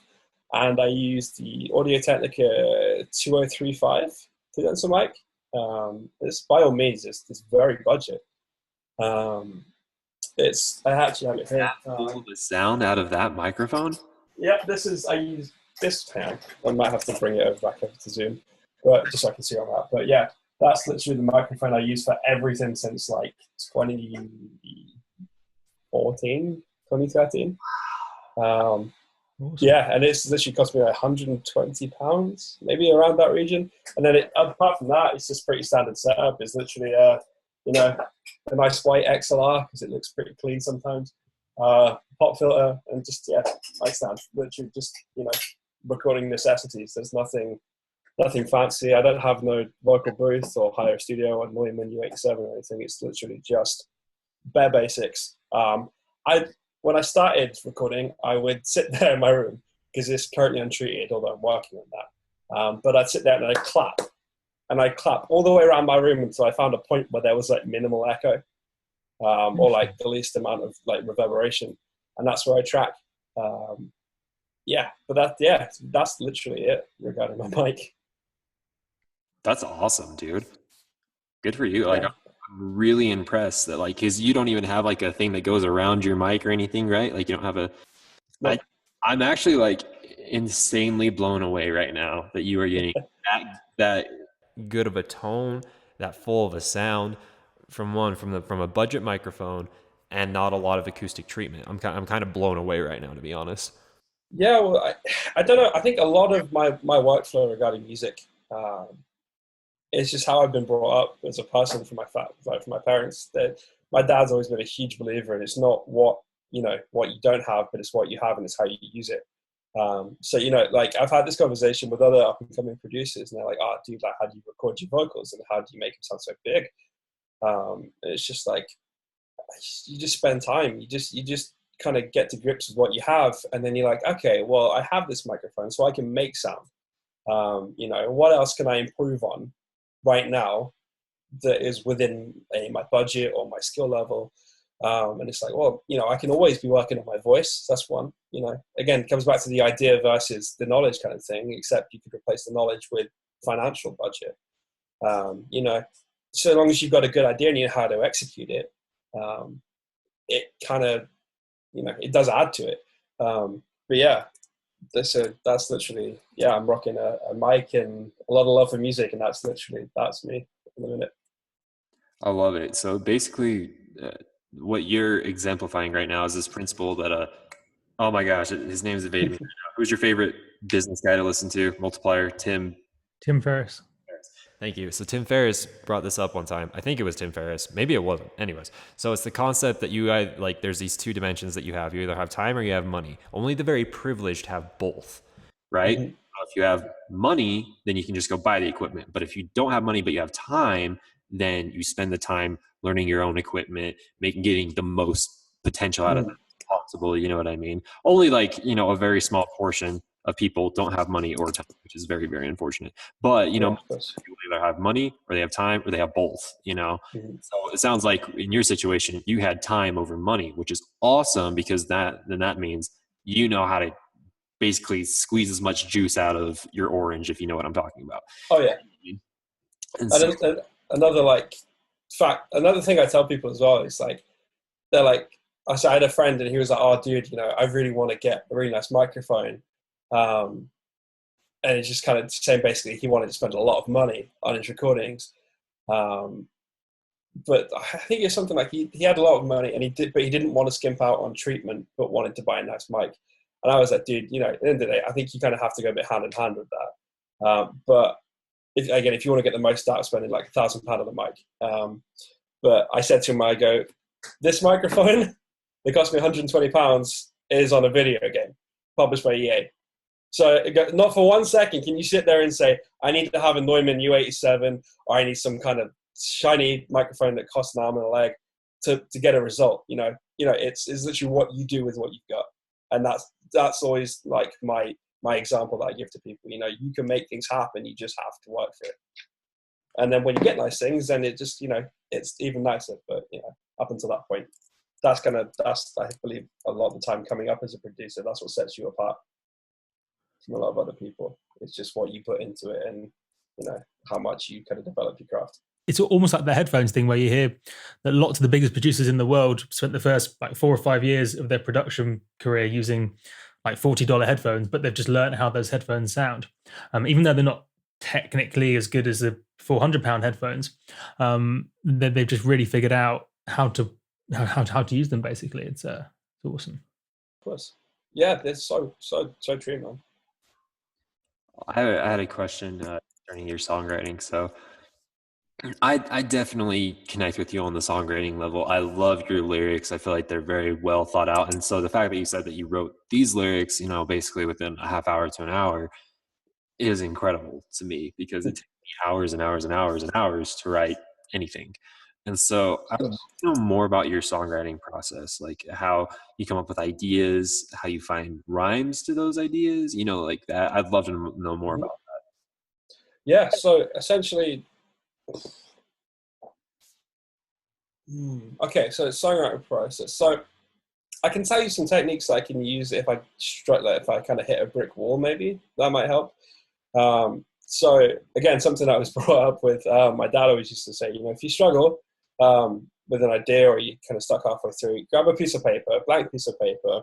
and I use the Audio-Technica 2035 condenser mic. It's by all means, it's very budget. I actually have it here. Pull the sound out of that microphone? Yeah, I use this pan. I might have to bring it back over to Zoom, but just so I can see on that. But yeah, that's literally the microphone I use for everything since like 2013. Awesome. Yeah, and it's literally cost me like £120, maybe around that region. And then apart from that, it's just pretty standard setup. It's literally you know, a nice white XLR because it looks pretty clean sometimes. Pop filter and just, yeah, mic stand. Literally just, you know, recording necessities. There's nothing fancy. I don't have no vocal booth or hire studio on Neumann U87 or anything. It's literally just bare basics. When I started recording, I would sit there in my room because it's currently untreated, although I'm working on that. But I'd sit there and I'd clap. And I'd clap all the way around my room until I found a point where there was like minimal echo, or like the least amount of like reverberation. And that's where I track. That's literally it regarding my mic. That's awesome, dude. Good for you. Like, I'm really impressed that, like, because you don't even have like a thing that goes around your mic or anything, right? Like, you don't have a. No. I'm actually like insanely blown away right now that you are getting that good of a tone, that full of a sound from a budget microphone, and not a lot of acoustic treatment. I'm kind of blown away right now, to be honest. Yeah, well, I don't know. I think a lot of my workflow regarding music is just how I've been brought up as a person from my parents. That my dad's always been a huge believer in it's not what you don't have, but it's what you have and it's how you use it. So like I've had this conversation with other up and coming producers, and they're like, "Oh, dude, like, how do you record your vocals and how do you make them sound so big?" And it's just like you just spend time. You just kind of get to grips with what you have, and then you're like, okay, well, I have this microphone, so I can make sound. What else can I improve on right now that is within my budget or my skill level? And it's like, well, I can always be working on my voice. That's one. Again, it comes back to the idea versus the knowledge kind of thing, except you could replace the knowledge with financial budget. So long as you've got a good idea and you know how to execute it, it kind of, it does add to it. But yeah, that's literally, I'm rocking a mic and a lot of love for music, and that's me in a minute. I love it. So basically, what you're exemplifying right now is this principle that oh my gosh, his name's evading me right now. Who's your favorite business guy to listen to? Multiplier, Tim Ferriss. Thank you. So Tim Ferriss brought this up one time. I think it was Tim Ferriss. Maybe it wasn't. Anyways, so it's the concept that there's these two dimensions that you have. You either have time or you have money. Only the very privileged have both, right? Mm-hmm. If you have money, then you can just go buy the equipment. But if you don't have money, but you have time, then you spend the time learning your own equipment, getting the most potential out of it possible. You know what I mean? Only a very small portion of people don't have money or time, which is very, very unfortunate. But, people either have money or they have time or they have both, Mm-hmm. So it sounds like in your situation, you had time over money, which is awesome because that means you know how to basically squeeze as much juice out of your orange, if you know what I'm talking about. Oh, yeah. And another thing I tell people as well is like, they're like, I had a friend and he was like, "Oh, dude, I really want to get a really nice microphone." And it's just kind of saying basically he wanted to spend a lot of money on his recordings. But I think it's something like he had a lot of money and he didn't want to skimp out on treatment, but wanted to buy a nice mic. And I was like, dude, at the end of the day, I think you kind of have to go a bit hand in hand with that. But if you want to get the most out of spending like £1,000 on the mic. But I said to him, I go, this microphone, it cost me £120, is on a video game published by EA. So not for 1 second can you sit there and say, I need to have a Neumann U87 or I need some kind of shiny microphone that costs an arm and a leg to get a result. It's literally what you do with what you've got. And that's always like my example that I give to people. You can make things happen, you just have to work for it. And then when you get nice things, then it just, it's even nicer. But up until that point, that's I believe a lot of the time coming up as a producer, that's what sets you apart from a lot of other people. It's just what you put into it and how much you kind of develop your craft. It's almost like the headphones thing where you hear that lots of the biggest producers in the world spent the first 4 or 5 years of their production career using $40 headphones, but they've just learned how those headphones sound. Even though they're not technically as good as the £400 headphones, they've just really figured out how to use them. Basically, it's awesome. Of course, yeah, that's so true, man. I had a question concerning your songwriting. So I definitely connect with you on the songwriting level. I love your lyrics. I feel like they're very well thought out. And so the fact that you said that you wrote these lyrics, basically within a half hour to an hour is incredible to me because it takes me hours and hours and hours and hours to write anything. And so I want to know more about your songwriting process, like how you come up with ideas, how you find rhymes to those ideas, like that. I'd love to know more about that. Yeah, so essentially, okay, so it's songwriting process. So I can tell you some techniques I can use if I if I kind of hit a brick wall, maybe that might help. So again, something I was brought up with, my dad always used to say, you know, if you struggle with an idea or you kind of stuck halfway through, grab a piece of paper, a blank piece of paper,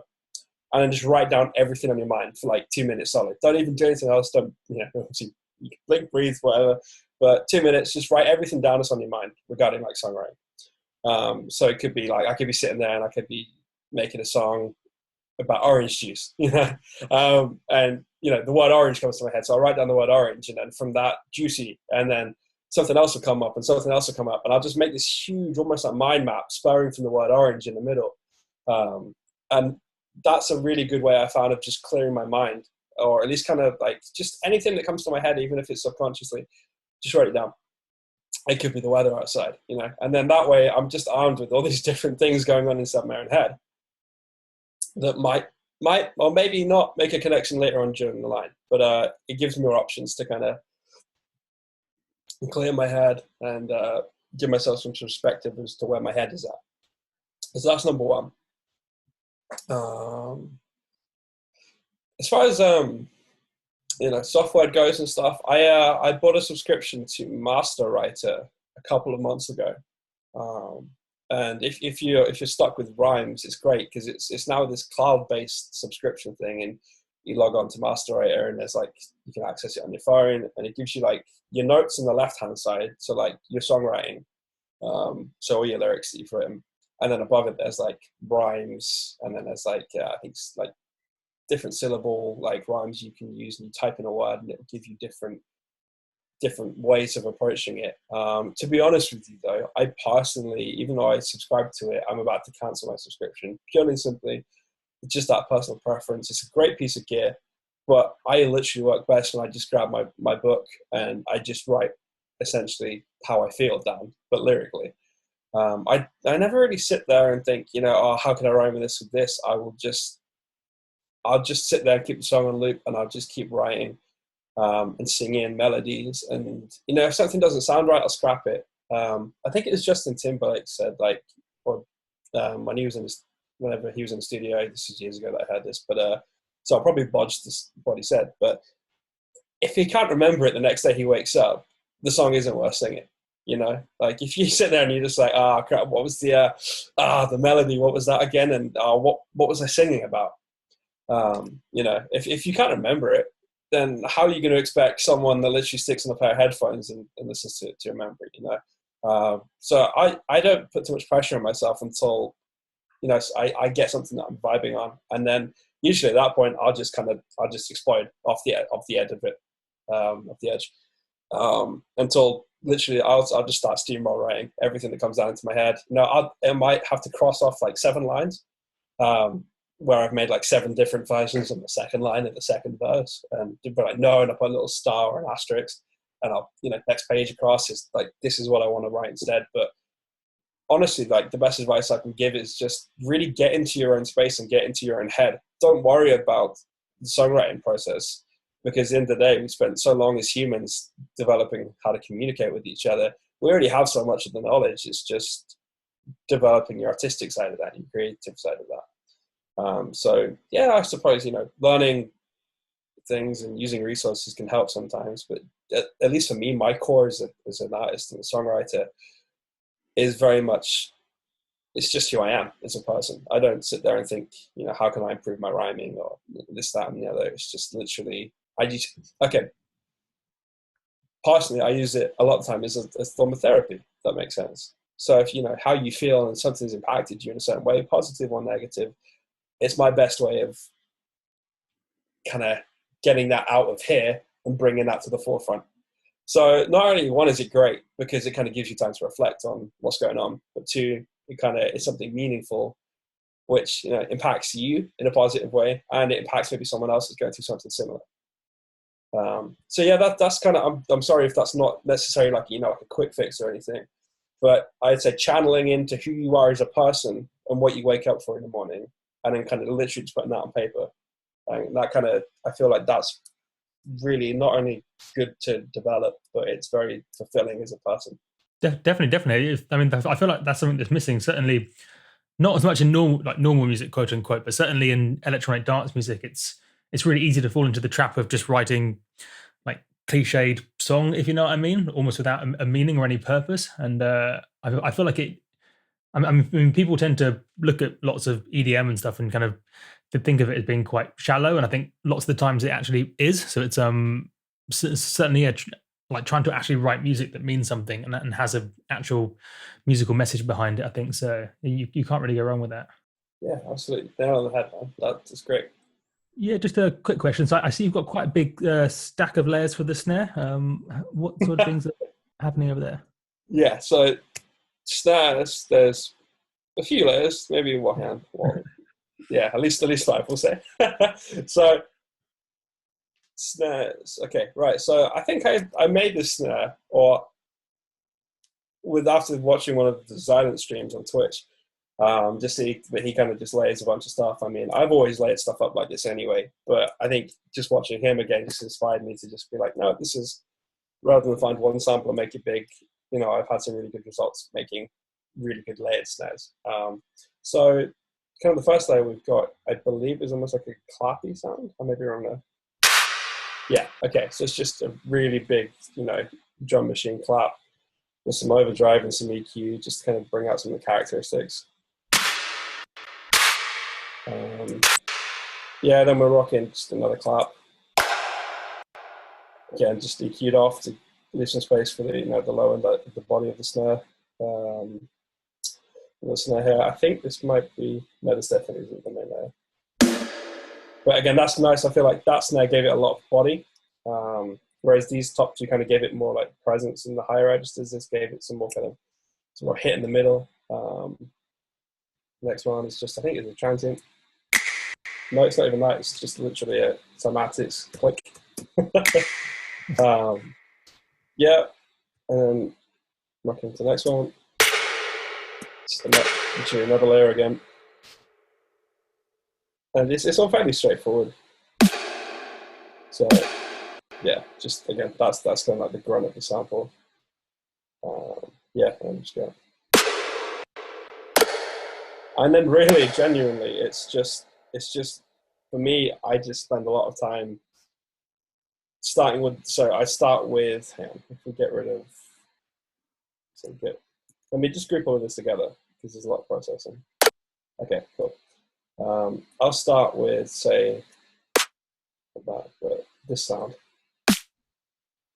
and then just write down everything on your mind for like 2 minutes solid. Don't even do anything else. Don't, you know, obviously you can blink, breathe, whatever, but 2 minutes, just write everything down that's on your mind regarding like songwriting. So it could be like, I could be sitting there and I could be making a song about orange juice, you know, and you know the word orange comes to my head, so I'll write down the word orange, and then from that juicy, and then something else will come up, and something else will come up, and I'll just make this huge, almost like mind map, spurring from the word orange in the middle, and that's a really good way I found of just clearing my mind, or at least kind of like just anything that comes to my head, even if it's subconsciously, just write it down. It could be the weather outside, you know, and then that way I'm just armed with all these different things going on inside my own head that might or maybe not make a connection later on during the line, but it gives me more options to kind of clear my head and give myself some perspective as to where my head is at. So that's number one. As far as you know, software goes and stuff, I bought a subscription to Master Writer a couple of months ago. And if you're stuck with rhymes, it's great because it's now this cloud-based subscription thing, and you log on to Master Writer, and there's like you can access it on your phone, and it gives you like your notes on the left-hand side, so like your songwriting, so all your lyrics that you've written, and then above it there's like rhymes, and then there's like I think it's like different syllable like rhymes you can use, and you type in a word, and it will give you different ways of approaching it. To be honest with you though, I personally, even though I subscribe to it, I'm about to cancel my subscription, purely and simply, it's just that personal preference. It's a great piece of gear, but I literally work best when I just grab my book and I just write essentially how I feel down, but lyrically. I never really sit there and think, you know, oh, how can I rhyme with this? I'll just sit there and keep the song on loop, and I'll just keep writing. And singing melodies, and you know, if something doesn't sound right, I'll scrap it. I think it was Justin Timberlake said, like, or when he was whenever he was in the studio, this is years ago that I heard this, but so I'll probably bodge this what he said. But if he can't remember it the next day he wakes up, the song isn't worth singing. You know, like if you sit there and you're just like, crap, what was the melody? What was that again? And what was I singing about? You know, if you can't remember it, then how are you going to expect someone that literally sticks on a pair of headphones and listens to it to remember it, you know? So I don't put too much pressure on myself until, you know, I get something that I'm vibing on. And then usually at that point, I'll just explode off the edge of it, off the edge, until literally I'll just start steamroll writing everything that comes down into my head. You know, I might have to cross off like 7 lines, where I've made like 7 different versions of the second line and the second verse, and like no, and I put a little star or an asterisk, and I'll, you know, next page across is like, this is what I want to write instead. But honestly, like the best advice I can give is just really get into your own space and get into your own head. Don't worry about the songwriting process, because at the end of the day, we spent so long as humans developing how to communicate with each other. We already have so much of the knowledge. It's just developing your artistic side of that, your creative side of that. So yeah, I suppose, you know, learning things and using resources can help sometimes, but at least for me, my core as an artist and a songwriter is very much, it's just who I am as a person. I don't sit there and think, you know, how can I improve my rhyming or this, that, and the other. It's just literally, personally, I use it a lot of the time as a form of therapy, if that makes sense. So if, you know, how you feel and something's impacted you in a certain way, positive or negative, it's my best way of kind of getting that out of here and bringing that to the forefront. So not only one, is it great because it kind of gives you time to reflect on what's going on, but 2, it kind of is something meaningful, which, you know, impacts you in a positive way, and it impacts maybe someone else that's going through something similar. So yeah, that's kind of, I'm sorry if that's not necessarily like, you know, like a quick fix or anything, but I'd say channeling into who you are as a person and what you wake up for in the morning, and then kind of literally just putting that on paper. And that kind of, I feel like that's really not only good to develop, but it's very fulfilling as a person. Definitely. I mean, I feel like that's something that's missing. Certainly, not as much in normal music, quote unquote, but certainly in electronic dance music, it's really easy to fall into the trap of just writing like cliched song, if you know what I mean, almost without a meaning or any purpose. And I feel like it. I mean, people tend to look at lots of EDM and stuff and kind of to think of it as being quite shallow, and I think lots of the times it actually is. So it's certainly like trying to actually write music that means something and has an actual musical message behind it. I think so. You can't really go wrong with that. Yeah, absolutely. Nail on the head, man. That's great. Yeah, just a quick question. So I see you've got quite a big stack of layers for the snare. What sort of things are happening over there? Yeah, so snares, there's a few layers, maybe one hand. Well, yeah, at least 5, we'll say. So snares. Okay, right. So I think I made this snare, or after watching one of the silent streams on Twitch, just see that he kind of just lays a bunch of stuff. I mean, I've always laid stuff up like this anyway, but I think just watching him again just inspired me to just be like, no, this is, rather than find one sample and make it big, you know, I've had some really good results making really good layered snares. So kind of the first layer we've got, I believe, is almost like a clappy sound. I may be wrong there. Yeah, okay, so it's just a really big, you know, drum machine clap with some overdrive and some EQ just to kind of bring out some of the characteristics. Yeah, then we're rocking just another clap. Again, just EQ'd off to leave some space for the, you know, the low end of the body of the snare. The snare here, I think this might be, no, this definitely isn't the main layer. But again, that's nice. I feel like that snare gave it a lot of body, whereas these top two kind of gave it more like presence in the higher registers. This gave it some more kind of some more hit in the middle. Next one is just, I think it's a transient. No, it's not even that. It's just literally a somatics click. Yeah, and then rocking to the next one. Just literally another layer again. And it's all fairly straightforward. So yeah, just again, that's kind of like the grunt of the sample. Yeah, and just go. And then really, genuinely, it's just for me, I just spend a lot of time starting with, so I start with, hang on, if we get rid of, let me just group all of this together because there's a lot of processing. Okay, cool. I'll start with, say, this sound,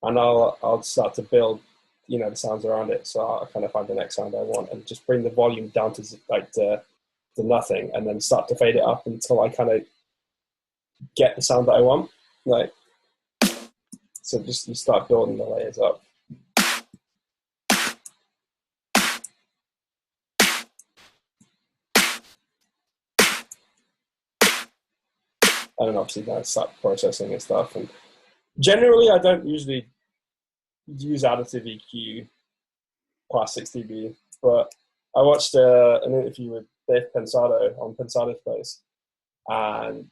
and I'll start to build, you know, the sounds around it. So I'll kind of find the next sound I want and just bring the volume down to like to nothing, and then start to fade it up until I kind of get the sound that I want. Like, so just you start building the layers up. And then obviously then I start processing and stuff. And generally, I don't usually use additive EQ past 6 dB, but I watched an interview with Dave Pensado on Pensado's Place, and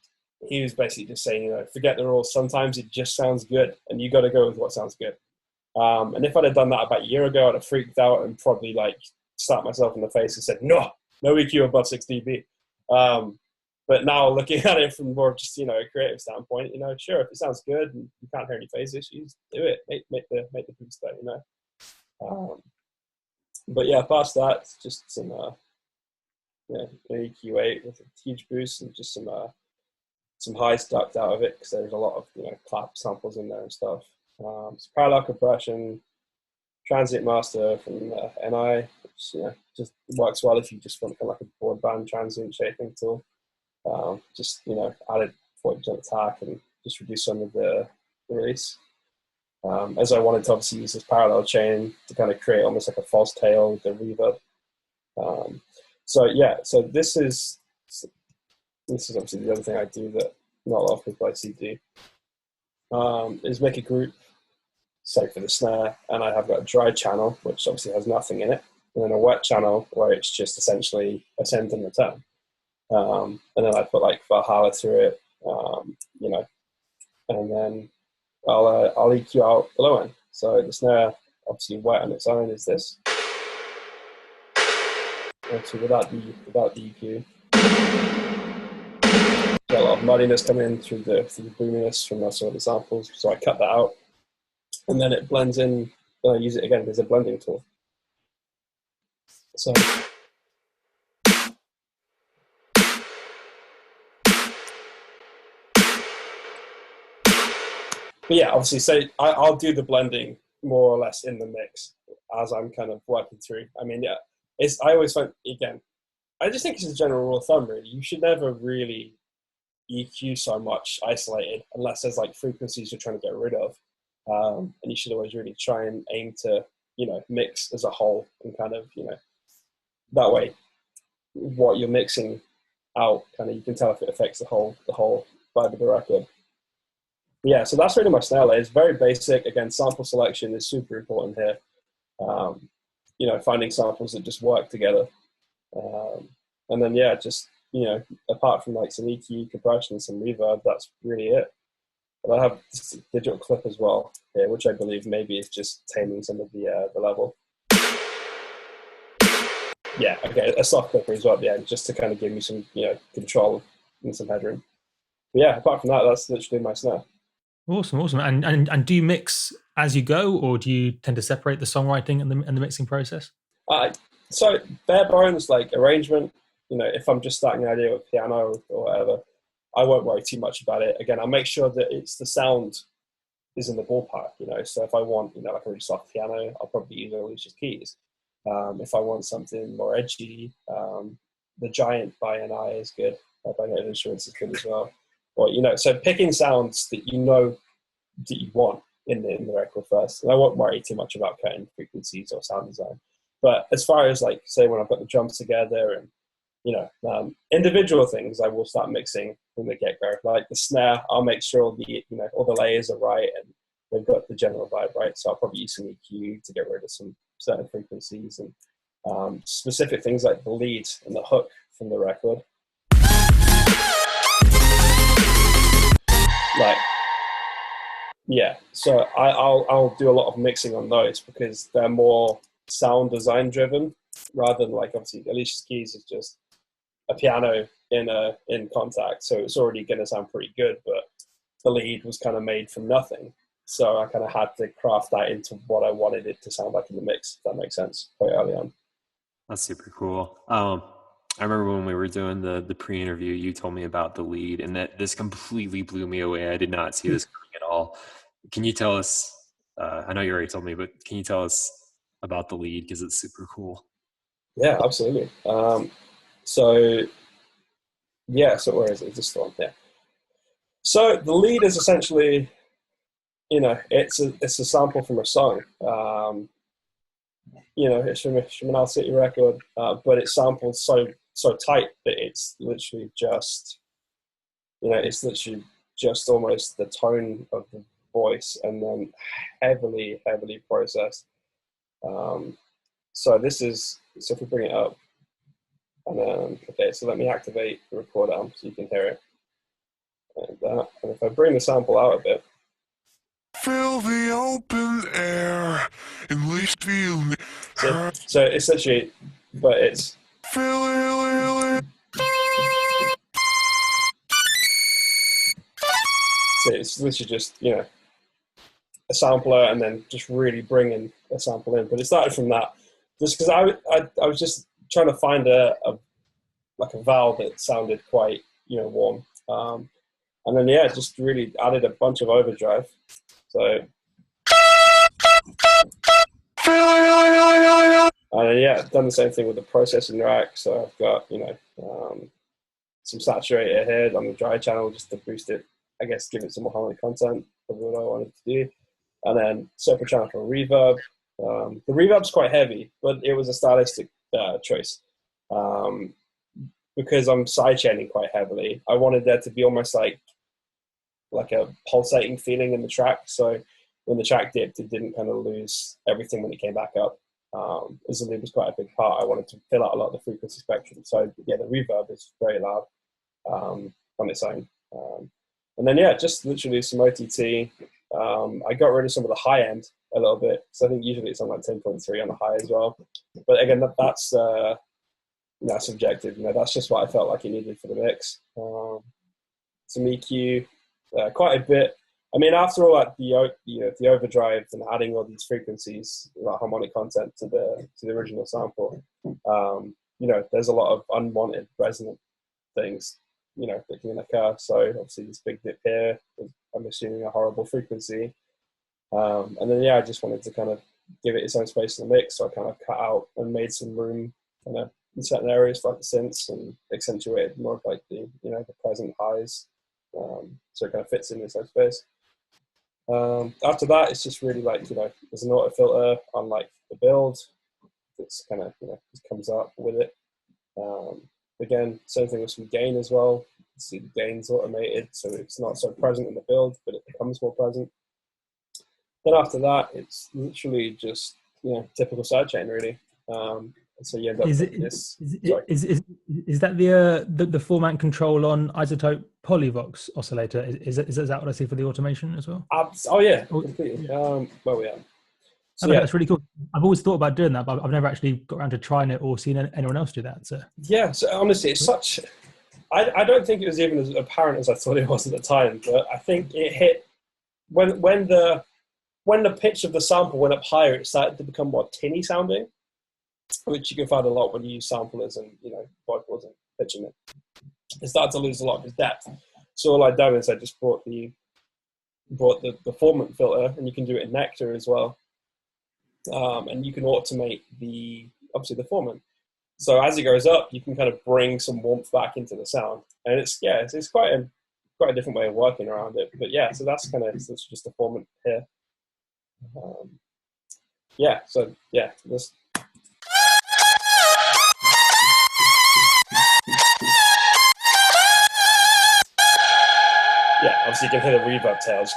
he was basically just saying, you know, forget the rules. Sometimes it just sounds good, and you got to go with what sounds good. And if I'd have done that about a year ago, I'd have freaked out and probably like slapped myself in the face and said, no EQ above 6 dB. But now looking at it from more just, you know, a creative standpoint, you know, sure, if it sounds good and you can't hear any phase issues, do it. Make the boost there, you know. But yeah, past that, just some EQ8 with a huge boost and just some highs ducked out of it because there's a lot of, you know, clap samples in there and stuff. Some parallel compression, transient master from NI, which, you know, just works well if you just want kind of like a broadband transient shaping tool. Just, you know, added 40% attack and just reduce some of the release. As I wanted to obviously use this parallel chain to kind of create almost like a false tail with the reverb. So yeah, so this is obviously the other thing I do that not a lot of people I see do, is make a group, say for the snare, and I have got a dry channel, which obviously has nothing in it, and then a wet channel where it's just essentially a send and return. And then I put like Valhalla through it, you know, and then I'll EQ out the low end. So the snare, obviously wet on its own, is this. Obviously without the EQ, get a lot of muddiness coming in through the boominess from that sort of samples. So I cut that out, and then it blends in. I use it again as a blending tool. So. But yeah, obviously, so I'll do the blending more or less in the mix as I'm kind of working through. I mean, yeah, I always find, again, I just think it's a general rule of thumb, really. You should never really EQ so much isolated unless there's like frequencies you're trying to get rid of. And you should always really try and aim to, mix as a whole and kind of, that way what you're mixing out, kind of, you can tell if it affects the whole vibe of the record. Yeah, so that's really my snare layer. It's very basic. Again, sample selection is super important here. Finding samples that just work together. And then, yeah, just, apart from like some EQ, compression, and some reverb, that's really it. But I have this digital clip as well here, which I believe maybe is just taming some of the level. Yeah, okay, a soft clipper as well at the end, just to kind of give me some, control and some headroom. But yeah, apart from that, that's literally my snare. Awesome. And do you mix as you go, or do you tend to separate the songwriting and the mixing process? So bare bones, like arrangement, if I'm just starting an idea with piano or whatever, I won't worry too much about it. Again, I'll make sure that the sound is in the ballpark, So if I want, like a really soft piano, I'll probably use Alicia's keys. If I want something more edgy, the Giant by NI is good. By Native Instruments is good as well. Or, so picking sounds that that you want in the record first. And I won't worry too much about cutting frequencies or sound design. But as far as like, say, when I've got the drums together and, individual things, I will start mixing from the get-go. Like the snare, I'll make sure all the layers are right and they've got the general vibe right. So I'll probably use some EQ to get rid of some certain frequencies and specific things like the lead and the hook from the record. So I'll do a lot of mixing on those because they're more sound design driven rather than like, obviously Alicia's keys is just a piano in contact, so it's already going to sound pretty good, but the lead was kind of made from nothing, so I kind of had to craft that into what I wanted it to sound like in the mix, if that makes sense, quite early on. That's super cool. I remember when we were doing the pre-interview, you told me about the lead, and that this completely blew me away. I did not see this coming at all. Can you tell us, I know you already told me, but can you tell us about the lead, because it's super cool? Yeah, absolutely. So where is it? This one, yeah. So the lead is essentially, it's a sample from a song. It's from an Al City record, but it's sampled so tight that it's literally just, it's literally just almost the tone of the voice and then heavily processed. So if we bring it up, and okay, so let me activate the record arm so you can hear it. And if I bring the sample out a bit. Fill the open air, at least feel me. So it's literally, but it's. Fill So it's literally just, a sampler and then just really bringing a sample in. But it started from that, just because I was just trying to find a vowel that sounded quite, warm. And then, just really added a bunch of overdrive. So, and done the same thing with the processing rack. So I've got, some saturator here on the dry channel just to boost it, I guess, give it some more harmonic content, probably what I wanted to do. And then separate channel for reverb. The reverb's quite heavy, but it was a stylistic choice. Because I'm sidechaining quite heavily, I wanted there to be almost like a pulsating feeling in the track. So when the track dipped, it didn't kind of lose everything when it came back up. As the lead was quite a big part, I wanted to fill out a lot of the frequency spectrum. So yeah, the reverb is very loud on its own. And then just literally some OTT, I got rid of some of the high end a little bit, so I think usually it's on like 10.3 on the high as well. But again, that's subjective. That's just what I felt like it needed for the mix. Some EQ, quite a bit. I mean, after all that, the overdrive and adding all these frequencies, like harmonic content to the original sample, there's a lot of unwanted resonant things, that can occur. So obviously this big dip here, I'm assuming a horrible frequency. And then, I just wanted to kind of give it its own space in the mix. So I kind of cut out and made some room kind of in certain areas for like the synths and accentuated more of like the present highs. So it kind of fits in its own space. After that, it's just really like, there's an auto filter on like the build. It's kind of, just comes up with it. Again, same thing with some gain as well. You see the gain's automated, so it's not so present in the build, but it becomes more present. Then after that, it's literally just, typical sidechain really. So you end up with this. Is that the format control on Isotope Polyvox oscillator? Is that what I see for the automation as well? Oh yeah, completely. Where we are. So, that's really cool. I've always thought about doing that, but I've never actually got around to trying it or seen anyone else do that. So so honestly, it's such. I don't think it was even as apparent as I thought it was at the time, but I think it hit when the pitch of the sample went up higher. It started to become more tinny sounding, which you can find a lot when you use samplers and vocals and pitching it. It started to lose a lot of its depth. So all I'd done is I just brought the formant filter, and you can do it in Nectar as well. And you can automate obviously the formant. So as it goes up, you can kind of bring some warmth back into the sound, and it's quite a different way of working around it. But so that's just the formant here. This. Obviously you can hear the reverb tails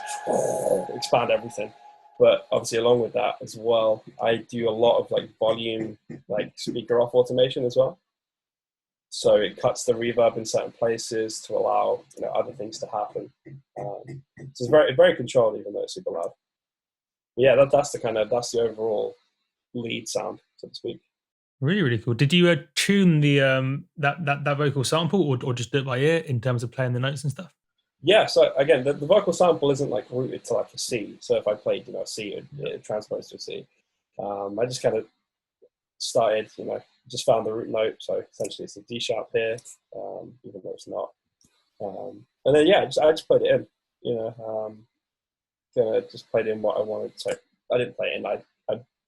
expand everything. But obviously along with that as well, I do a lot of like volume, like speaker off automation as well. So it cuts the reverb in certain places to allow other things to happen. So it's very, very controlled, even though it's super loud. But that's the overall lead sound, so to speak. Really, really cool. Did you tune the that vocal sample, or just do it by ear in terms of playing the notes and stuff? Yeah, so again, the vocal sample isn't like rooted to like a C. So if I played, a C, it transposed to a C. I just kind of started, just found the root note. So essentially it's a D sharp here, even though it's not. And then, I just played it in, just played in what I wanted. So I didn't play it in, I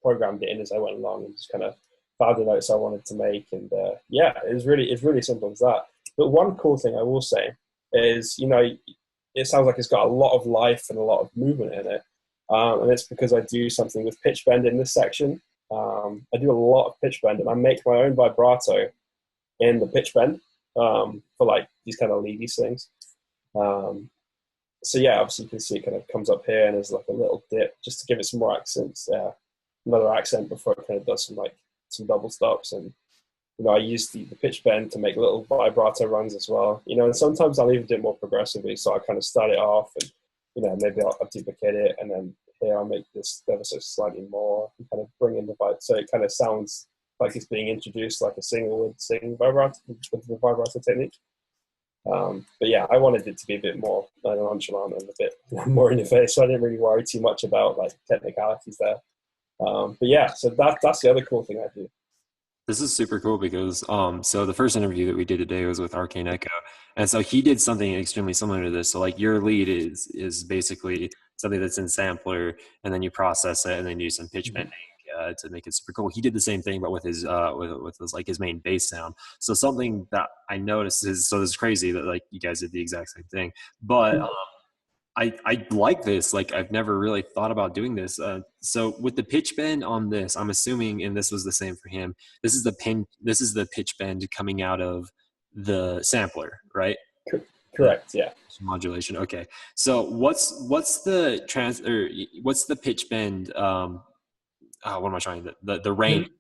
programmed it in as I went along and just kind of found the notes I wanted to make. And it's really simple as that. But one cool thing I will say is, it sounds like it's got a lot of life and a lot of movement in it. And it's because I do something with pitch bend in this section. I do a lot of pitch bend, and I make my own vibrato in the pitch bend for like these kind of leady things. Obviously you can see it kind of comes up here and there's like a little dip just to give it some more accents, another accent before it kind of does some double stops. And I use the pitch bend to make little vibrato runs as well. And sometimes I'll even do it more progressively. So I kind of start it off and, maybe I'll duplicate it. And then here I'll make this ever so slightly more and kind of bring in the vibe. So it kind of sounds like it's being introduced like a singer would sing vibrato with the vibrato technique. I wanted it to be a bit more nonchalant and a bit more in your face. So I didn't really worry too much about like technicalities there. So that's the other cool thing I do. This is super cool because so the first interview that we did today was with Arcane Echo, and so he did something extremely similar to this. So like your lead is basically something that's in sampler, and then you process it and then do some pitch bending to make it super cool. He did the same thing, but with his like his main bass sound. So something that I noticed is, so this is crazy that like you guys did the exact same thing, but I like this. Like I've never really thought about doing this. So with the pitch bend on this, I'm assuming, and this was the same for him, this is the pitch bend coming out of the sampler, right? Correct. Yeah. Modulation. Okay. So what's the pitch bend? What am I trying to, the range?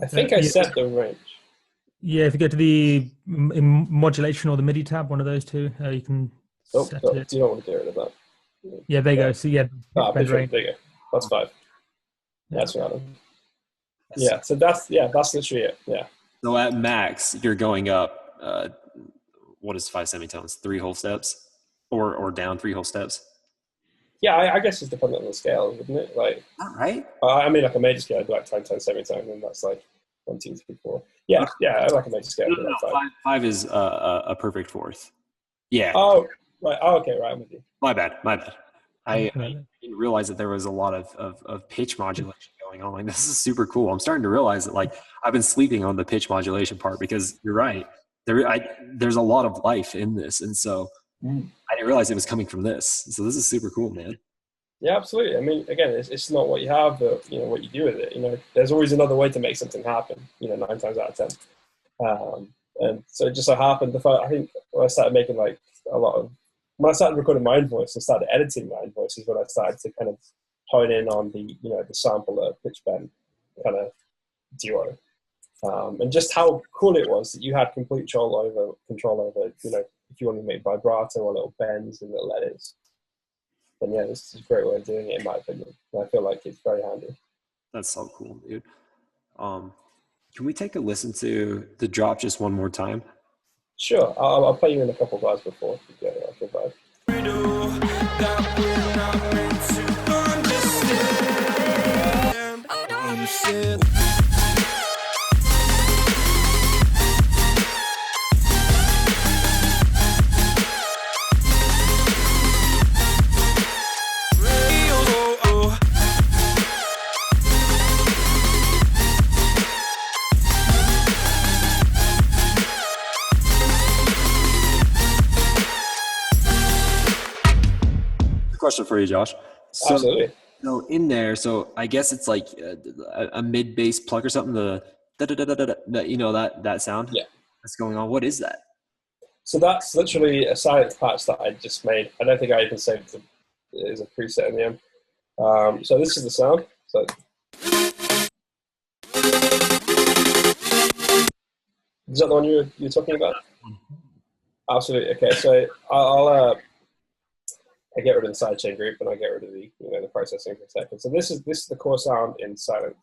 I think I set the range. Yeah. If you go to the modulation or the MIDI tab, one of those two, you can. Do you not want to get rid of that? Yeah, there you go. So yeah, Ah, pitch bend pitch range. bend, there you go. That's 5. Yeah. That's random. Yeah, so that's literally it. Yeah. So at max, you're going up, what is 5 semitones? 3 whole steps? Or down 3 whole steps? Yeah, I guess it's dependent on the scale, wouldn't it? Like, All right. I mean, like a major scale, I'd be like 10, 10, semitone, and that's like 1, 2, 3, 4. Yeah, I like a major scale. No, Like 5. 5 is a perfect fourth. Yeah. Oh, right. Oh, okay, right. I'm with you. My bad. I Okay. didn't realize that there was a lot of pitch modulation going on. Like, this is super cool. I'm starting to realize that, like, I've been sleeping on the pitch modulation part, because you're right. There's a lot of life in this, and so I didn't realize it was coming from this. So this is super cool, man. Yeah, absolutely. I mean, again, it's not what you have, but what you do with it. There's always another way to make something happen. 9 times out of 10. And so it just so happened. I think when I started making like when I started recording my own voice and started editing my own voice is when I started to kind of hone in on the sampler pitch bend kind of duo, and just how cool it was that you had complete control over if you want to make vibrato or little bends and little edits. Then yeah, this is a great way of doing it in my opinion. And I feel like it's very handy. That's so cool, dude. Can we take a listen to the drop just one more time? Sure, I'll play you in a couple of bars before. Yeah, good vibe. Question for you, Josh. So, Absolutely. So in there, so I guess it's like a mid bass pluck or something. The that sound. Yeah. That's going on. What is that? So that's literally a silence patch that I just made. I don't think I even saved it as a preset in the end. So this is the sound. So is that the one you're talking about? Absolutely. Okay. So I get rid of the sidechain group and I get rid of the the processing for a second. So this is the core sound in silent.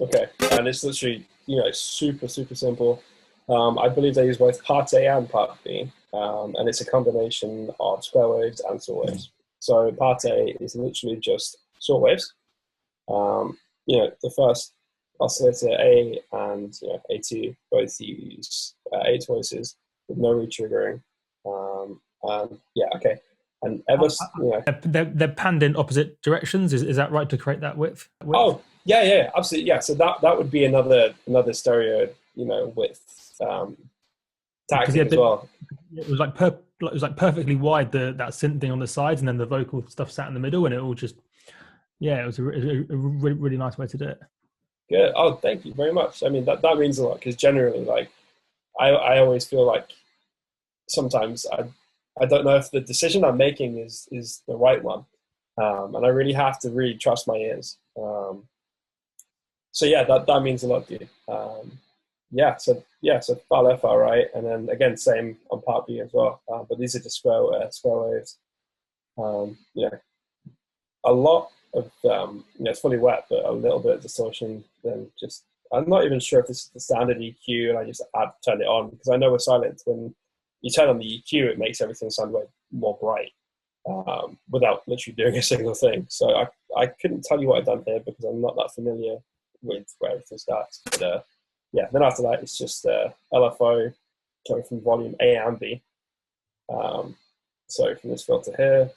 Okay, and it's literally super simple. I believe they use both part A and part B, and it's a combination of square waves and saw waves. So part A is literally just saw waves. The first oscillator A and A2 both use 8 voices with no retriggering. And yeah, okay. And they're panned in opposite directions. Is that right to create that width? Oh yeah, absolutely. Yeah, so that would be another stereo width tactic as well. It was like perfectly wide, that synth thing on the sides, and then the vocal stuff sat in the middle, and it all just it was a really, really nice way to do it. Good. Oh, thank you very much. I mean, that means a lot, because generally, like, I always feel like sometimes I don't know if the decision I'm making is the right one, and I really have to really trust my ears. So yeah, that means a lot, dude. So far left, far right, and then again same on part B as well. But these are just square waves. A lot of it's fully wet, but a little bit of distortion. Then just I'm not even sure if this is the standard EQ, and I just turn it on, because I know with silent, when you turn on the EQ, it makes everything sound way more bright without literally doing a single thing. So I couldn't tell you what I've done here, because I'm not that familiar with where everything starts. But then after that, it's just LFO going from volume A and B. So from this filter here.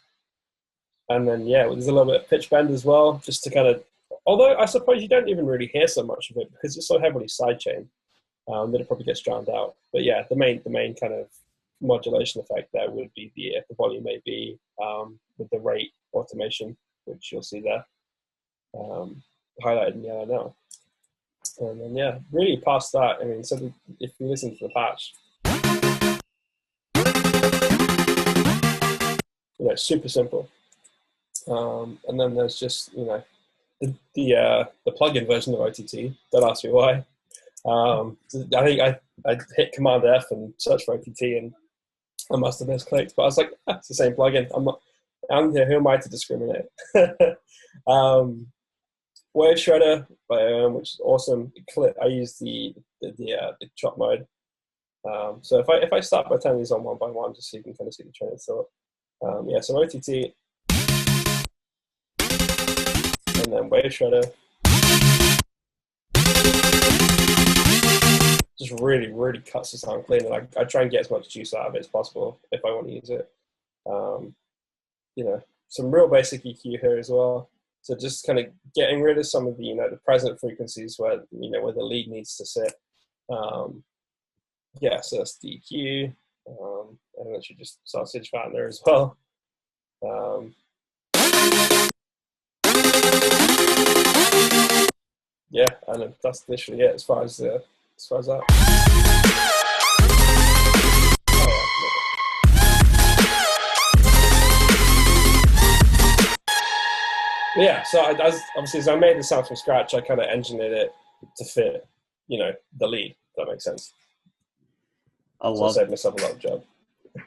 And then, there's a little bit of pitch bend as well, just to kind of, although I suppose you don't even really hear so much of it because it's so heavily sidechain that it probably gets drowned out. But yeah, the main kind of modulation effect there would be the volume AB with the rate automation, which you'll see there, highlighted in yellow now. And then, really past that, I mean, so if you listen to the patch, super simple. And then there's just the plugin version of OTT. Don't ask me why. I think I hit Command F and searched for OTT, and I must have misclicked. But I was like, it's the same plugin. I'm here. Who am I to discriminate? Wave Shredder, which is awesome. I use the chop mode. So if I start by turning these on one by one, just so you can kind of see the train of thought. So OTT, and then Wave Shredder. Just really, really cuts the sound clean, and I try and get as much juice out of it as possible if I want to use it. Some real basic EQ here as well. So just kind of getting rid of some of the the present frequencies where where the lead needs to sit. So that's the EQ, and then should just sausage fat there as well. And that's literally it as far as that. So as I made the sound from scratch, I kind of engineered it to fit, the lead. If that makes sense. I saved myself a lot of job.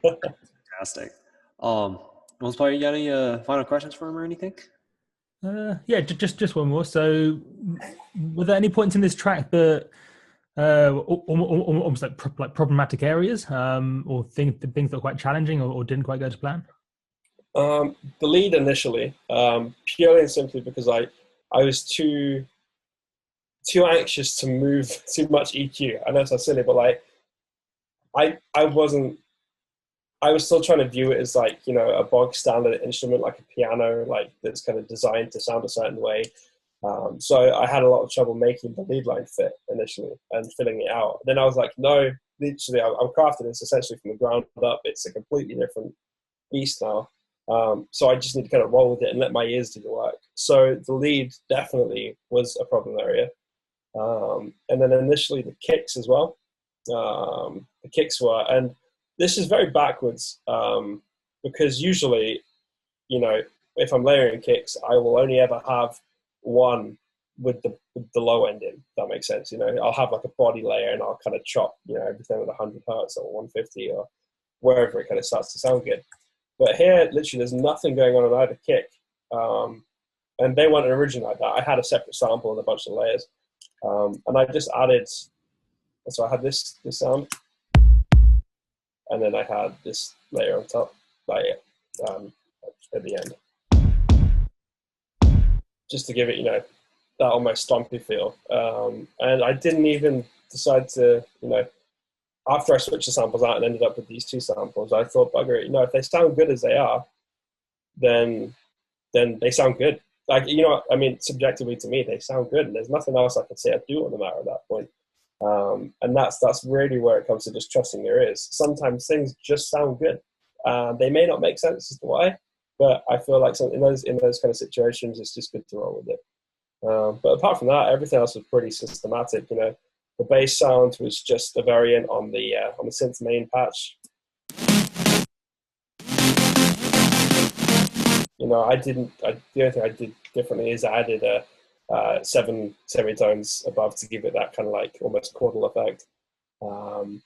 Fantastic. Multiplier, you got any final questions for him or anything? Just one more. So, were there any points in this track that almost like problematic areas, or things that were quite challenging, or didn't quite go to plan? The lead initially, purely and simply because I was too anxious to move too much EQ. I know it's so silly, but I was still trying to view it as like, a bog standard instrument, like a piano, like that's kind of designed to sound a certain way. So I had a lot of trouble making the lead line fit initially and filling it out. Then I was like, no, literally, I'm crafting this essentially from the ground up. It's a completely different beast now. So I just need to kind of roll with it and let my ears do the work. So the lead definitely was a problem area. And then initially the kicks as well. The kicks were, and this is very backwards, because usually, if I'm layering kicks, I will only ever have one with the low end in. If that makes sense. I'll have like a body layer and I'll kind of chop, everything with 100 hertz or 150 or wherever it kind of starts to sound good. But here, literally, there's nothing going on either kick. And they weren't originally like that. I had a separate sample and a bunch of layers. And I just added, so I had this sound. And then I had this layer on top, at the end. Just to give it, that almost stompy feel. And I didn't even decide to, after I switched the samples out and ended up with these two samples, I thought, bugger it, if they sound good as they are, then they sound good. Like, subjectively to me, they sound good. And there's nothing else I could say I'd do on the matter at that point. And that's really where it comes to just trusting your ears. Sometimes things just sound good. They may not make sense as to why, but I feel like in those kind of situations, it's just good to roll with it. But apart from that, everything else was pretty systematic. The bass sound was just a variant on the synth main patch. The only thing I did differently is I added a 7 semitones above to give it that kind of like almost chordal effect. And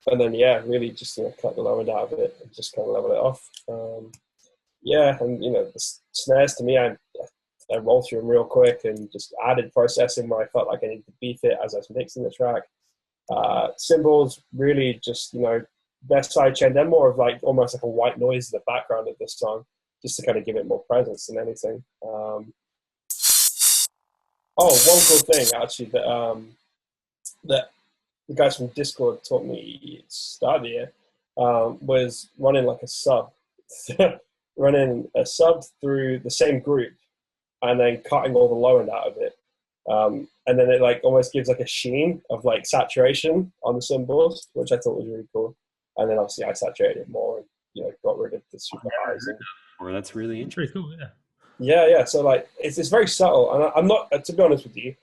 then really just cut the low end out of it and just kind of level it off. And the snares, to me, I rolled through them real quick and just added processing where I felt like I needed to beef it as I was mixing the track. Cymbals, really just best side chain. They're more of like almost like a white noise in the background of this song, just to kind of give it more presence than anything. One cool thing actually that the guys from Discord taught me at the start of the year was running like a sub, running a sub through the same group and then cutting all the low end out of it. And then it like almost gives like a sheen of like saturation on the cymbals, which I thought was really cool. And then obviously I saturated it more and got rid of the super highs. That's really interesting. Pretty cool, yeah. Yeah. So like it's very subtle, and I'm not, to be honest with you,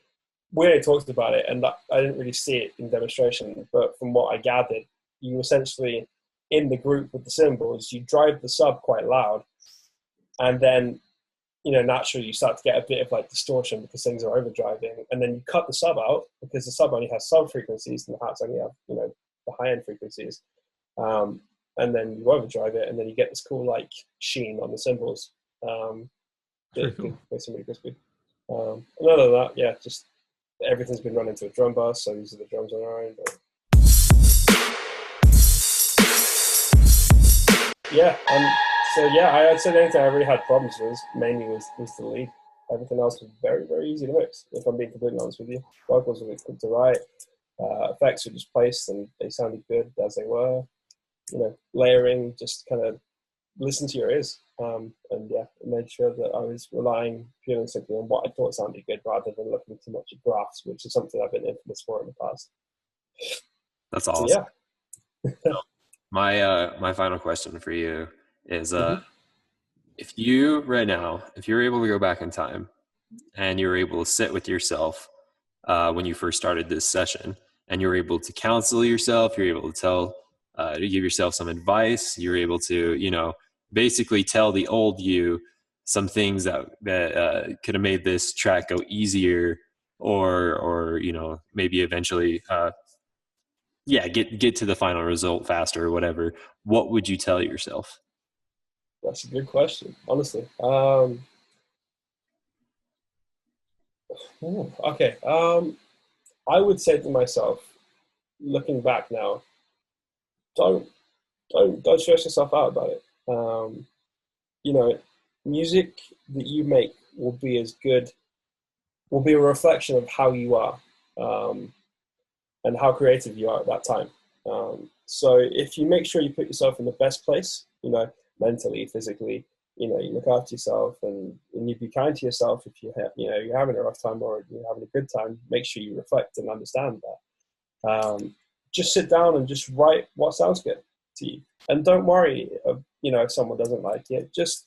we only talked about it, and I didn't really see it in demonstration. But from what I gathered, you essentially in the group with the cymbals, you drive the sub quite loud, and then naturally you start to get a bit of like distortion because things are overdriving, and then you cut the sub out because the sub only has sub frequencies and the hats only have, the high end frequencies. And then you overdrive it, and then you get this cool like sheen on the cymbals. Cool. Makes it really crispy. And other than that, yeah, just everything's been run into a drum bus, so these are the drums on our own. But... yeah, so yeah, I'd say the only thing I really had problems with mainly was the lead. Everything else was very, very easy to mix, if I'm being completely honest with you. Vocals were quick to write, effects were just placed and they sounded good as they were. Layering, just kind of listen to your ears. And yeah, made sure that I was relying purely and simply on what I thought sounded good rather than looking too much at graphs, which is something I've been infamous for in the past. That's awesome. So, yeah. My final question for you is if you're able to go back in time and you're able to sit with yourself when you first started this session, and you're able to counsel yourself, you're able to to give yourself some advice, you're able to basically tell the old you some things that could have made this track go easier, or maybe eventually get to the final result faster or whatever, what would you tell yourself? That's a good question, honestly. Okay. I would say to myself, looking back now, don't stress yourself out about it. Music that you make will be a reflection of how you are, and how creative you are at that time. So if you make sure you put yourself in the best place, mentally, physically, you look after yourself and you be kind to yourself. If you're having a rough time or you're having a good time, make sure you reflect and understand that. Just sit down and just write what sounds good to you. And don't worry, if someone doesn't like it. Just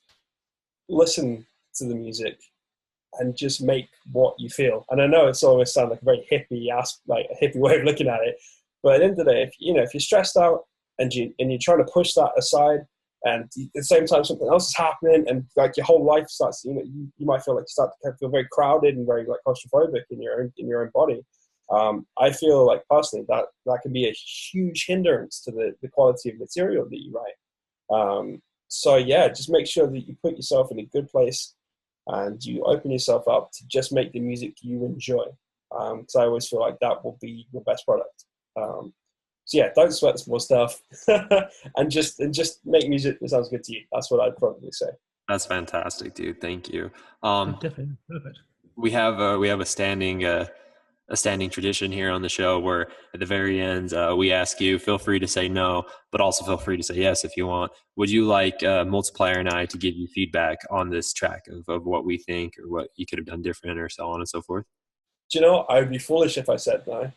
listen to the music and just make what you feel. And I know it's always sound like a very hippie way of looking at it. But at the end of the day, if you're stressed out and you're trying to push that aside, and at the same time something else is happening, and like your whole life starts, you might feel like you start to feel very crowded and very like claustrophobic in your own body. I feel like personally that can be a huge hindrance to the quality of material that you write. So yeah, just make sure that you put yourself in a good place and you open yourself up to just make the music you enjoy. Because I always feel like that will be your best product. So yeah, don't sweat the small stuff, and just make music that sounds good to you. That's what I'd probably say. That's fantastic, dude. Thank you. Definitely perfect. We have a standing tradition here on the show where at the very end we ask you, feel free to say no, but also feel free to say yes if you want. Would you like Multiplier and I to give you feedback on this track of what we think or what you could have done different or so on and so forth? Do you know, I would be foolish if I said no.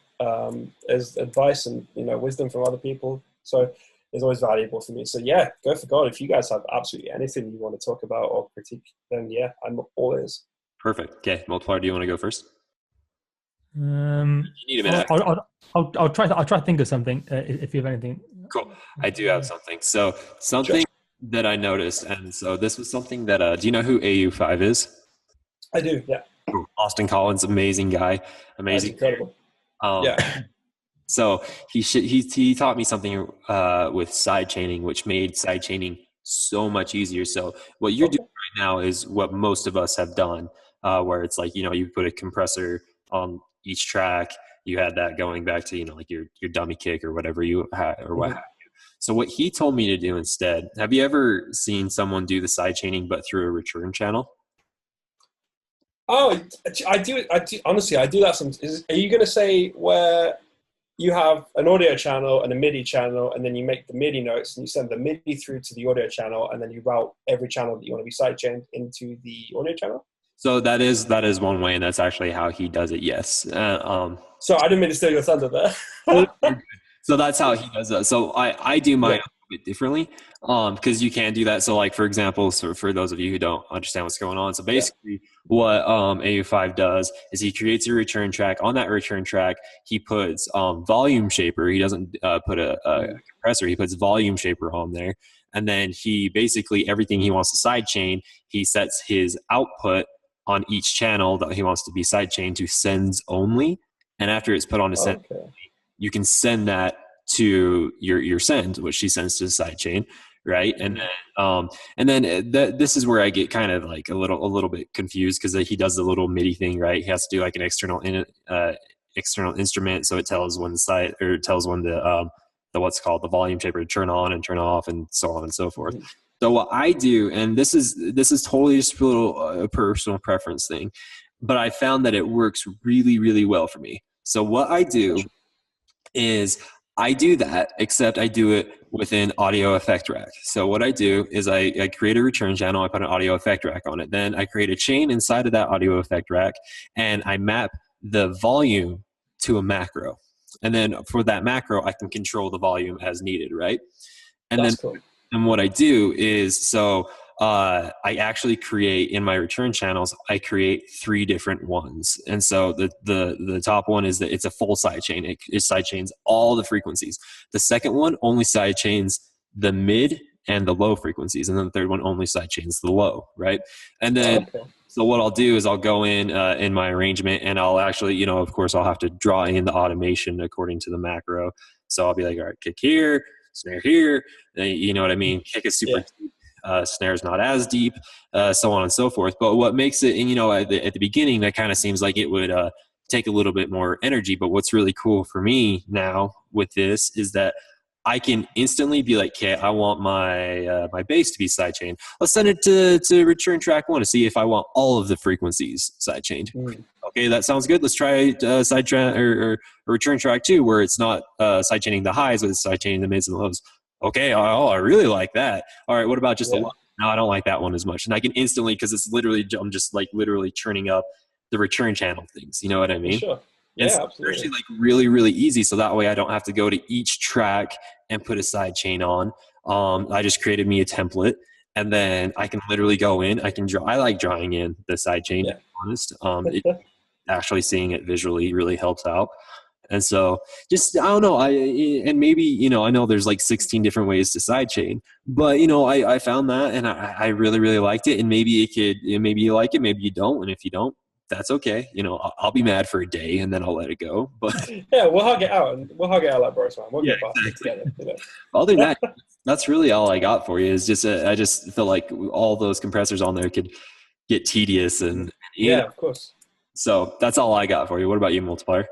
As advice and wisdom from other people, so it's always valuable for me. So yeah, go for God. If you guys have absolutely anything you want to talk about or critique, then yeah, I'm all ears. Perfect. Okay, Multiplier, do you want to go first? You need a minute. I'll try to think of something if you have anything. Cool. I do have something. So something that I noticed, and so this was something that do you know who AU5 is? I do. Yeah. Cool. Austin Collins, amazing guy, amazing. That's incredible. Yeah. So he taught me something with side chaining, which made side chaining so much easier. So what you're doing right now is what most of us have done, where it's like you put a compressor on each track. You had that going back to like your dummy kick or whatever you had or what have you. So what he told me to do instead, have you ever seen someone do the side chaining but through a return channel? Oh, I do. Honestly, I do that sometimes. Are you going to say where you have an audio channel and a MIDI channel, and then you make the MIDI notes and you send the MIDI through to the audio channel, and then you route every channel that you want to be sidechained into the audio channel? So that is one way, and that's actually how he does it. Yes. So I didn't mean to steal your thunder there. So that's how he does it. So I do my bit differently, because you can do that. So like, for example, so for those of you who don't understand what's going on, so basically what AU5 does is he creates a return track. On that return track, he puts volume shaper. He doesn't put a compressor. He puts volume shaper on there, and then he basically, everything he wants to sidechain, he sets his output on each channel that he wants to be sidechained to sends only. And after it's put on to send, you can send that to your send, which she sends to the sidechain, right? And then this is where I get kind of like a little bit confused, because he does the little MIDI thing, right? He has to do like an external instrument, so it tells when the what's called the volume shaper to turn on and turn off, and so on and so forth. So what I do, and this is totally just a personal preference thing, but I found that it works really, really well for me. So what I do is I do that, except I do it within audio effect rack. So what I do is I create a return channel, I put an audio effect rack on it. Then I create a chain inside of that audio effect rack, and I map the volume to a macro. And then for that macro, I can control the volume as needed, right? And That's then cool. And what I do is, so I actually create in my return channels, I create 3 different ones. And so the top one is that it's a full sidechain. It sidechains all the frequencies. The second one only sidechains the mid and the low frequencies. And then the third one only sidechains the low, right? And then, so what I'll do is I'll go in my arrangement, and I'll actually, of course, I'll have to draw in the automation according to the macro. So I'll be like, all right, kick here, snare here, you know what I mean? Kick is super deep, snare's not as deep, so on and so forth. But what makes it, and at the beginning, that kind of seems like it would take a little bit more energy. But what's really cool for me now with this is that I can instantly be like, okay, I want my bass to be sidechained. Let's send it to return track 1 to see if I want all of the frequencies sidechained. Okay, that sounds good. Let's try or return track 2, where it's not sidechaining the highs, but it's sidechaining the mids and the lows. Okay, I really like that. All right, what about just the low? No, I don't like that one as much. And I can instantly, because it's literally, I'm just like literally turning up the return channel things. You know what I mean? Sure. Yeah, it's absolutely. actually like really, really easy. So that way I don't have to go to each track and put a side chain on. I just created me a template, and then I can literally go in. I can draw. I like drawing in the side chain, to be honest. Actually seeing it visually really helps out. And so just, I don't know, and maybe, I know there's like 16 different ways to sidechain, but I found that, and I really, really liked it. And maybe maybe you like it, maybe you don't. And if you don't, that's okay. I'll be mad for a day and then I'll let it go. But yeah, we'll hug it out, and we'll hug it out like bros, man. We'll get past it together. Other than that, that's really all I got for you. Is just I just feel like all those compressors on there could get tedious, and of course. So that's all I got for you. What about you, Multiplier?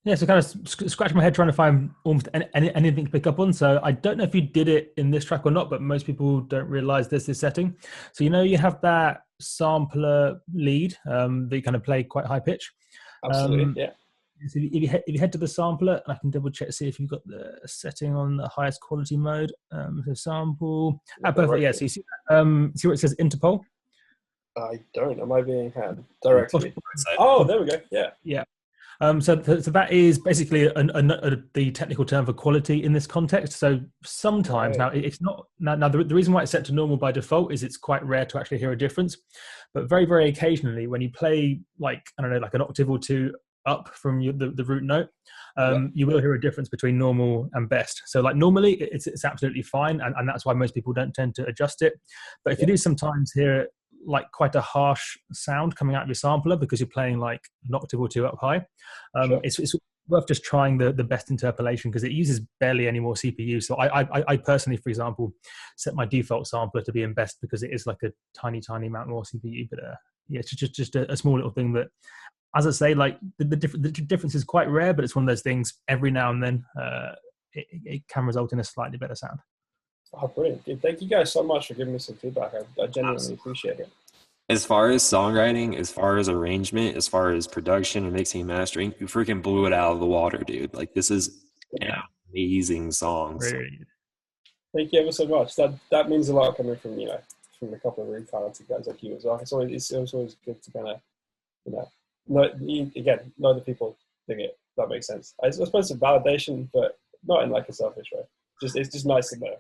Yeah, so kind of scratching my head trying to find almost anything to pick up on. So I don't know if you did it in this track or not, but most people don't realize this setting. So you have that sampler lead that you kind of play quite high pitch. Absolutely, yeah. So if you head to the sampler, and I can double check, see if you've got the setting on the highest quality mode. So sample. Perfect. Yeah. So you see where it says interpol? I don't. Am I being had directly? Oh, there we go. Yeah. Yeah. So that is basically the technical term for quality in this context. So sometimes now it's not now the reason why it's set to normal by default is it's quite rare to actually hear a difference, but very, very occasionally when you play like an octave or 2 up from the root note, you will hear a difference between normal and best. So like normally it's absolutely fine, and that's why most people don't tend to adjust it. But if you do sometimes hear like quite a harsh sound coming out of your sampler because you're playing like an octave or 2 up high, it's worth just trying the best interpolation, because it uses barely any more CPU. So I personally, for example, set my default sampler to be in best because it is like a tiny amount more CPU. But it's just a small little thing that, as I say, like the difference is quite rare, but it's one of those things every now and then it can result in a slightly better sound. Oh, brilliant. Dude, thank you guys so much for giving me some feedback. I genuinely appreciate it. As far as songwriting, as far as arrangement, as far as production and mixing and mastering, you freaking blew it out of the water, dude. Like, this is an amazing song. Thank you ever so much. That means a lot coming from from a couple of really talented guys like you as well. It's always good to kind of know that people dig it. That makes sense. I suppose it's a validation, but not in like a selfish way. It's just nice to know.